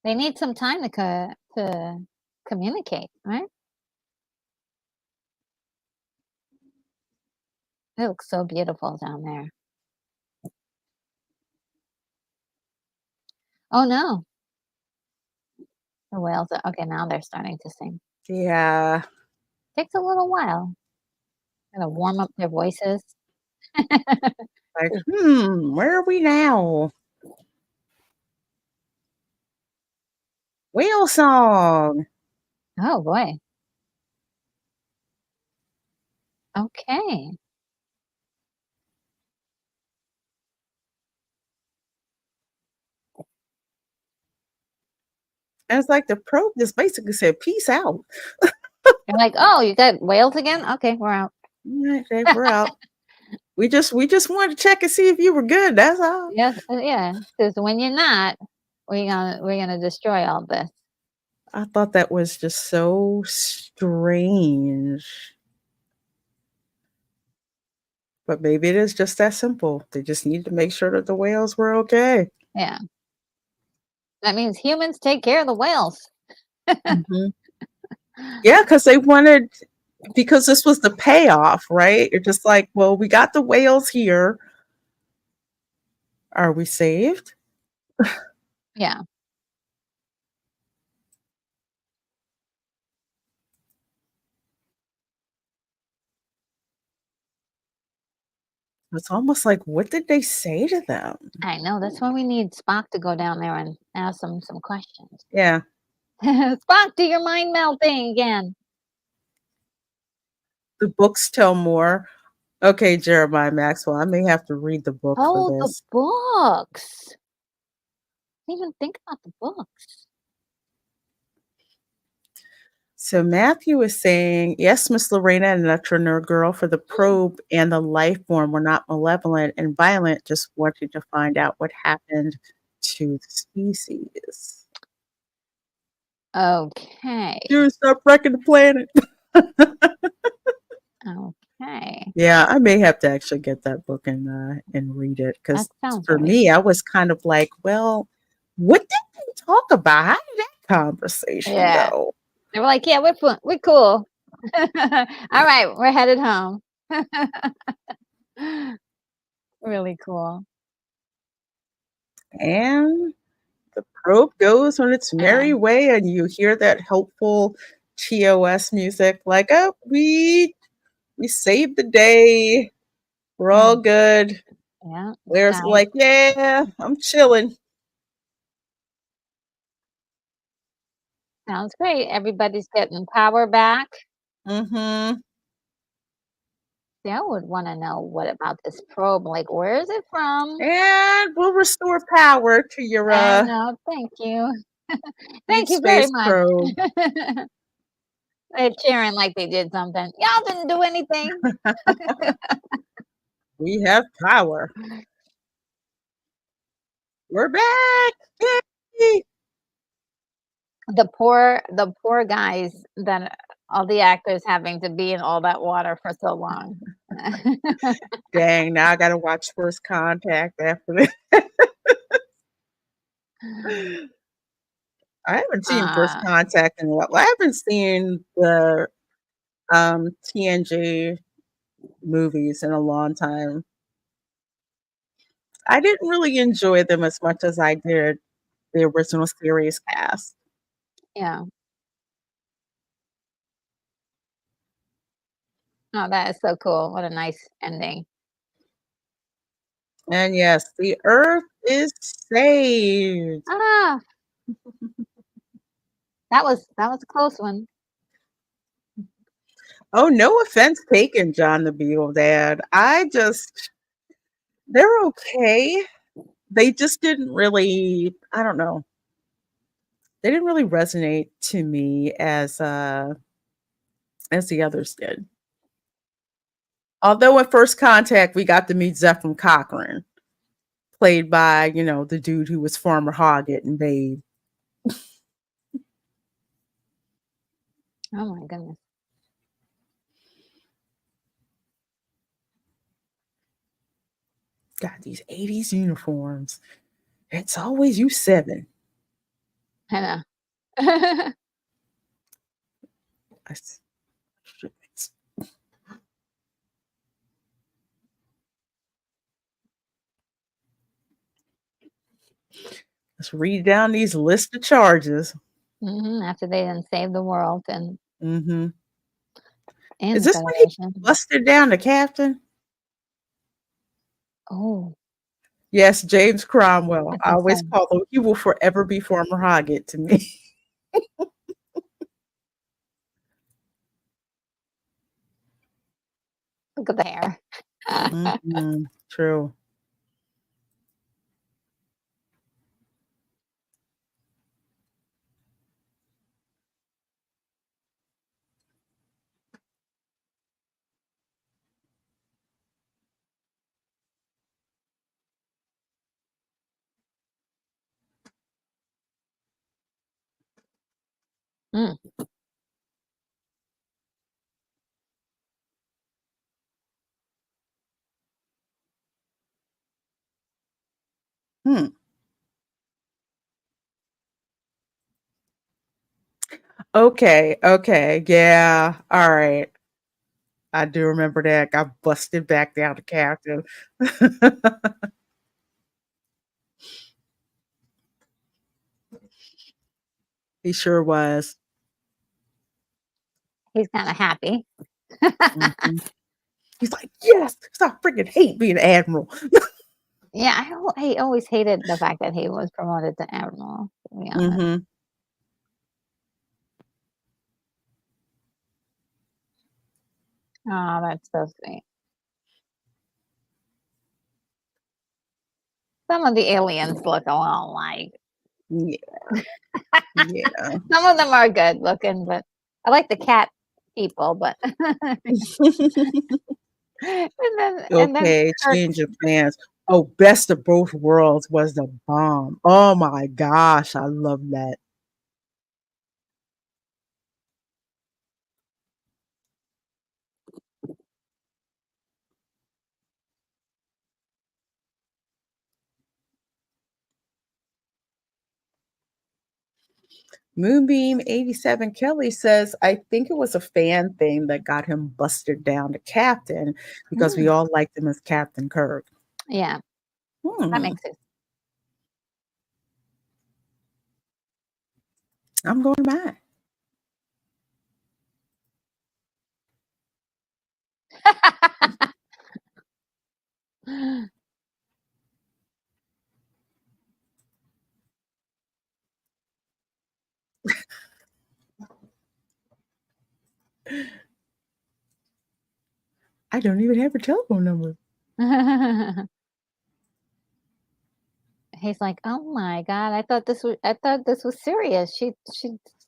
They need some time to communicate, right? It looks so beautiful down there. Oh no, the whales are okay. Now they're starting to sing. Yeah. Takes a little while. Gotta warm up their voices. Like, where are we now? Whale song. Oh boy. Okay. And it's like the probe just basically said, peace out. They're like, oh, you got whales again? Okay, we're out. All right, Dave, we're out. We just wanted to check and see if you were good. That's all. Yes, yeah. Because when you're not, we're gonna destroy all this. I thought that was just so strange. But maybe it is just that simple. They just needed to make sure that the whales were okay. Yeah. That means humans take care of the whales. Mhm. Yeah, because they wanted, because this was the payoff, right? You're just like, well, we got the whales here. Are we saved? Yeah. It's almost like, what did they say to them? I know. That's why we need Spock to go down there and ask them some questions. Yeah. Spock, do your mind meld thing again. The books tell more. Okay, Jeremiah Maxwell, I may have to read the book for Oh, the this. books. Didn't even think about the books. So Matthew is saying, yes, Miss Lorena and Electro Nerd Girl, for the probe and the life form were not malevolent and violent, just wanting to find out what happened to the species. Okay. Dude, stop wrecking the planet. Okay. Yeah, I may have to actually get that book and read it, because That sounds for really me, I was kind of like, well, what did they talk about? How did that conversation Yeah. go? They were like, yeah, we're cool. All right, we're headed home. Really cool. And the probe goes on its merry Yeah. way, and you hear that helpful TOS music, like, oh, we saved the day. We're all good. Yeah. Claire's Nice. like, yeah, I'm chilling. Sounds great. Everybody's getting power back. Mm-hmm. See, I would want to know what about this probe. Like, where is it from? And we'll restore power to your I know. Thank you. deep Thank you very space much. probe. They're cheering like they did something. Y'all didn't do anything. We have power. We're back. Yay! The poor guys that all the actors having to be in all that water for so long. Dang, now I gotta watch First Contact after this. I haven't seen First Uh, Contact in a while. I haven't seen the TNG movies in a long time. I didn't really enjoy them as much as I did the original series cast. yeah. Oh, that is so cool. What a nice ending. And yes, the Earth is saved. Ah, that was a close one. Oh, no offense taken, John the Beagle Dad. They're okay. They just didn't really, I don't know. They didn't really resonate to me as the others did. Although at First Contact we got to meet Zephyr Cochrane, played by, the dude who was Farmer Hoggett and Babe. Oh my goodness. Got these 80s uniforms. It's always you 7. I know. I s- Let's read down these list of charges. After they didn't save the world and Hmm and Is the this when he Federation. busted down the captain? Oh, Yes, James Cromwell. I I think always so. call him, he will forever be Farmer Hoggett to me. Look at the hair. True. Mm. Hmm. Okay. Okay. Yeah. All right. I do remember that. Got busted back down the captain. He sure was. He's kinda happy. Mhm. He's like, yes, stop freaking hate being admiral. Yeah, I always hated the fact that he was promoted to admiral, to be honest. Hmm Oh, that's so sweet. Some of the aliens look a lot alike. Yeah. Yeah. Some of them are good looking, but I like the cat people, but and then Okay, change Kirk's of plans. Oh, Best of Both Worlds was the bomb. Oh my gosh, I love that. Moonbeam 87 Kelly says, I think it was a fan thing that got him busted down to captain because we mm, all liked him as Captain Kirk. yeah, that Hmm, makes sense. I'm going back. I don't even have her telephone number. He's like, "Oh my god, I thought this was serious." She's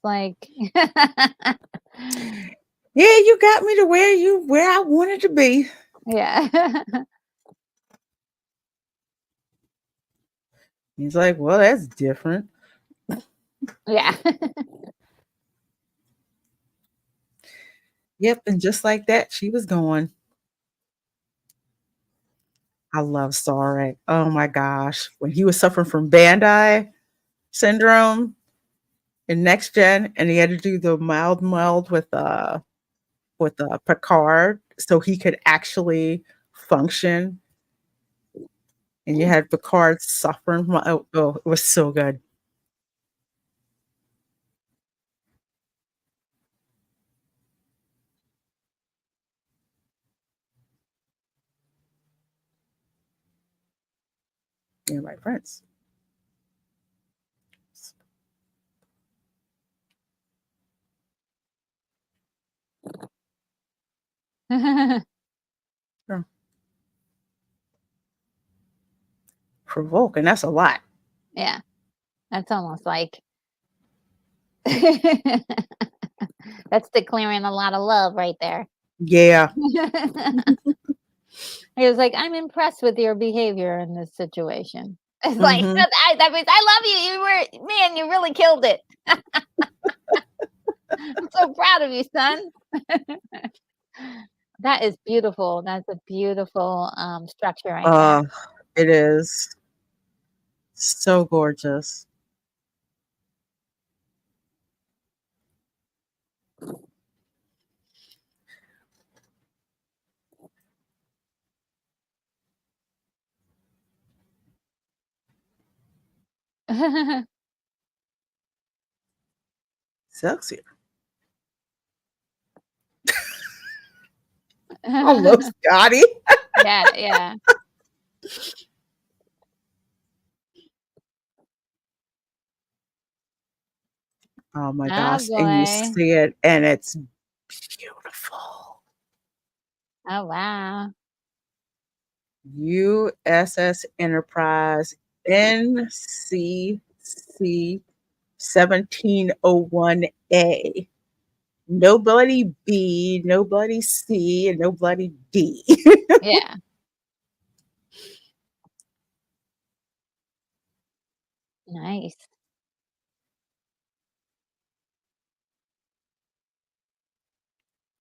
like Yeah, you got me to where I wanted to be. Yeah. He's like, well, that's different. Yeah. Yep, and just like that, she was gone. I love Sarek. Oh my gosh. When he was suffering from Bandai syndrome in Next Gen, and he had to do the mild meld with Picard so he could actually function. And you had Picard suffering from it was so good. Yeah, my friends. Yeah. Provoking, that's a lot. Yeah. That's almost like that's declaring a lot of love right there. Yeah. He was like, "I'm impressed with your behavior in this situation." It's like, Mm-hmm. that means I love you. You were man, you really killed it. I'm so proud of you, son. That is beautiful. That's a beautiful, structure right there. Uh, it is so gorgeous. Sexy. I love Scotty. Yeah, yeah. Oh my Oh, gosh. And you boy. see it and it's beautiful. Oh, wow. USS Enterprise NCC 1701A. Nobody B, nobody C, and nobody D. Yeah. Nice.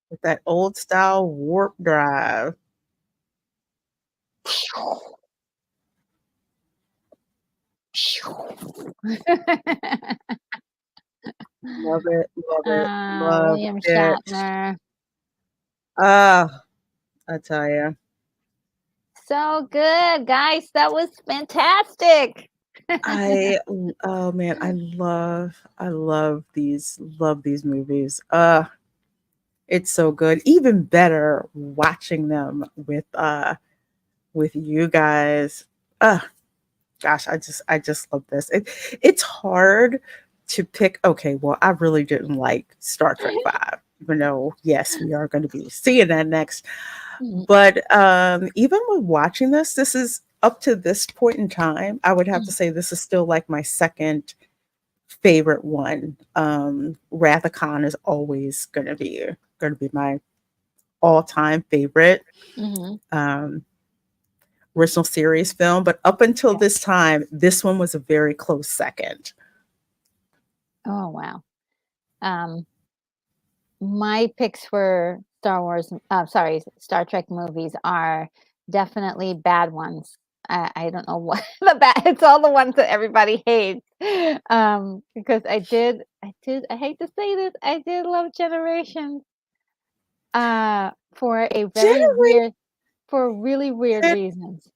With that old style warp drive. Love it, love William it. Shatner. Ah, I tell you. So good, guys. That was fantastic. Oh man, I love these movies. It's so good. Even better watching them with you guys. Uh gosh, I just love this. It's hard to pick. Okay, well, I really didn't like Star Trek 5, even though yes, we are going to be seeing that next. Mhm, But even with watching this is up to this point in time, I would have to mhm. say this is still like my second favorite one. Wrath of Khan is always gonna be my all-time favorite Mhm. um, original series film. But up until Yeah. this time, this one was a very close second. Oh, wow. Um, my picks for sorry, Star Trek movies are definitely bad ones. I don't know what the bad it's all the ones that everybody hates. Because I hate to say this, I did love Generations, for a very Generation. weird for really weird reasons.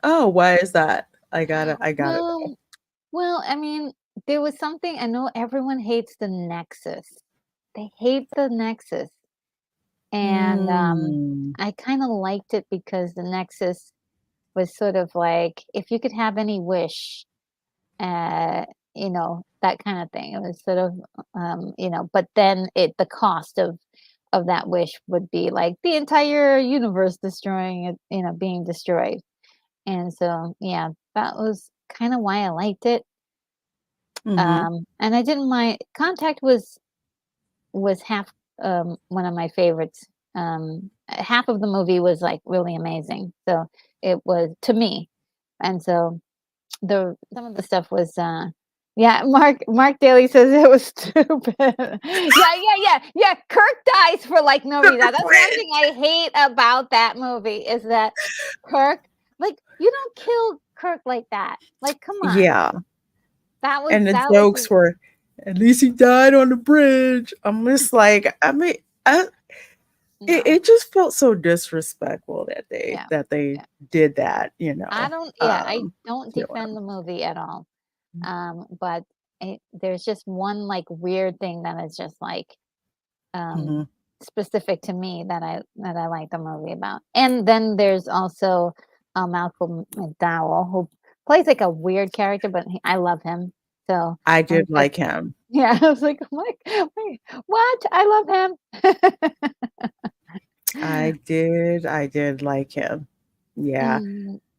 Oh, why is that? I gotta know. Well well, I mean, there was something I know everyone hates the Nexus. They hate the Nexus, and, Hmm. I kinda liked it because the Nexus was sort of like, if you could have any wish, uh, that kinda thing. It was sort of, but then the cost of that wish would be, like, the entire universe destroying it, being destroyed, and so, yeah, that was kinda why I liked it. Mm-hmm. And I didn't mind Contact was half, one of my favorites. Half of the movie was, like, really amazing, so it was to me, and so, some of the stuff was yeah, Mark Daly says it was stupid. Yeah. Kirk dies for like no reason. That's one thing I hate about that movie is that Kirk, like, you don't kill Kirk like that. Like, come on. Yeah. That was And the jokes were, at least he died on the bridge. I'm just like, I mean, no. it just felt so disrespectful that Yeah. they did that, I don't defend the movie at all. But there's just one like weird thing that is just like Mhm. specific to me that I like the movie about. And then there's also Malcolm McDowell who plays like a weird character, but I love him. So I I'm did just like him. yeah, I was like, wait, what? I love him. I did like him. Yeah.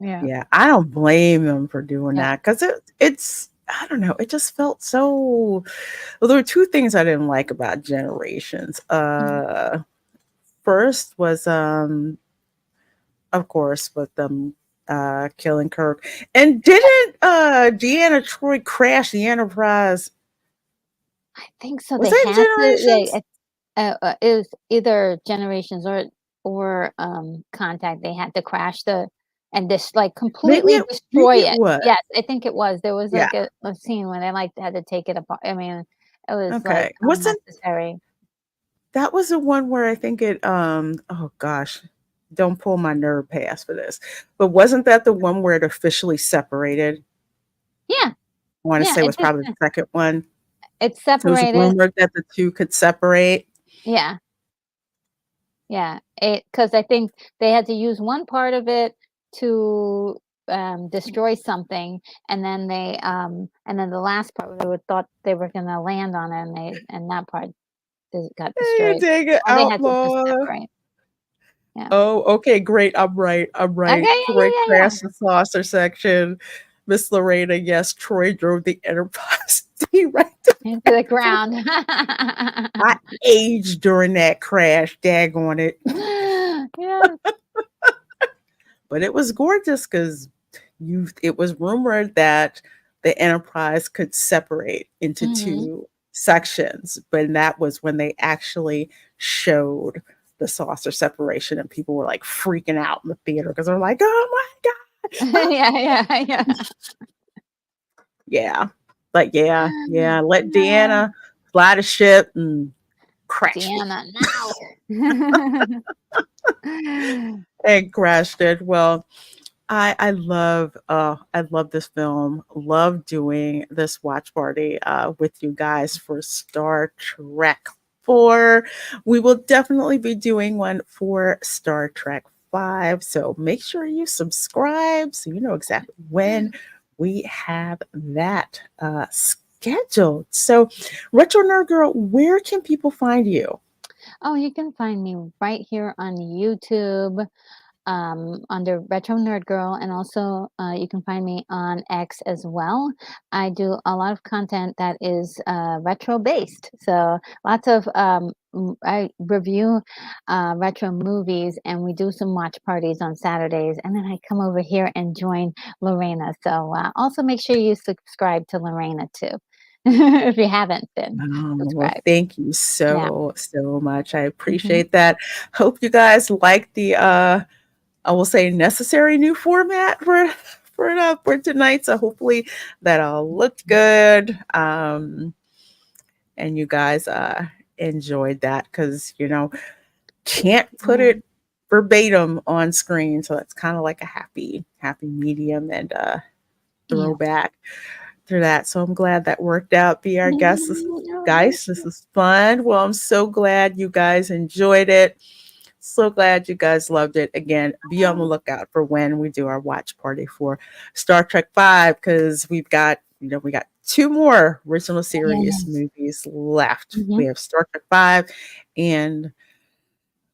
Yeah, Yeah. I don't blame them for doing yeah. that because it's I don't know, it just felt so well, there were two things I didn't like about Generations. Mhm. First was of course with them killing Kirk. And didn't Deanna Troy crash the Enterprise? I think so. Was They that in had to, Generations? yeah. It was either Generations or Contact. They had to crash and this like completely Maybe destroy it it. was. Yes, I think it was. There was Yeah. like a scene where they like had to take it apart. I mean, it was like Okay. Wasn't unnecessary. that was the one where I think it oh gosh, don't pull my nerve past for this. But wasn't that the one where it officially separated? Yeah, I want to yeah. say it It was did. probably the second one. It's It was separated. rumored that the two could separate. Yeah, yeah. Because I think they had to use one part of it to destroy something, and then the last part thought they were gonna land on it, and that part got Hey, destroyed. dang it, Or they had to just outlaw. separate. Yeah. Oh, okay, great. I'm right. I'm Okay, right. Troy yeah. crashed the saucer section. Miss Lorena, yes, Troy drove the Enterprise D right to Into the the ground. I aged during that crash, daggone it. Yes. But it was gorgeous because it was rumored that the Enterprise could separate into Mhm. two sections, but that was when they actually showed the saucer separation, and people were like freaking out in the theater because they're like, "Oh my god!" Yeah. Yeah, but yeah. Let No. Deanna fly the ship and crash it Deanna, now. and crashed it. Well, I love this film. Love doing this watch party with you guys for Star Trek 4. We will definitely be doing one for Star Trek 5. So make sure you subscribe so you know exactly when we have that scheduled. So Retro Nerd Girl, where can people find you? Oh, you can find me right here on YouTube, under Retro Nerd Girl, and also you can find me on X as well. I do a lot of content that is retro based, so lots of I review retro movies, and we do some watch parties on Saturdays, and then I come over here and join Lorena. So also make sure you subscribe to Lorena too, if you haven't been Well, subscribed. thank you Yeah. so much. I Hmm. appreciate that. Hope you guys like the I will say necessary new format for tonight. So hopefully that all looked good. And you guys enjoyed that because can't put Yeah. it verbatim on screen. So it's kind of like a happy medium and Yeah. throwback through that. So I'm glad that worked out. Be our guest. No. Guys, this is fun. Well, I'm so glad you guys enjoyed it. So glad you guys loved it. Again, be on the lookout for when we do our watch party for Star Trek 5 because we got two more original series Yes. movies left. Mhm. We have Star Trek 5 and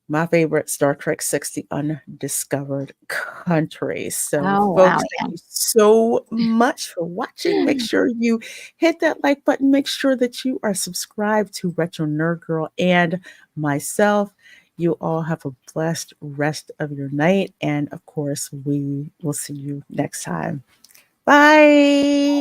my favorite, Star Trek 6, The Undiscovered Country. So, Oh, wow, folks, thank you so much for watching. Make yeah. sure you hit that like button. Make sure that you are subscribed to Retro Nerd Girl and myself. You all have a blessed rest of your night. And of course, we will see you next time. Bye.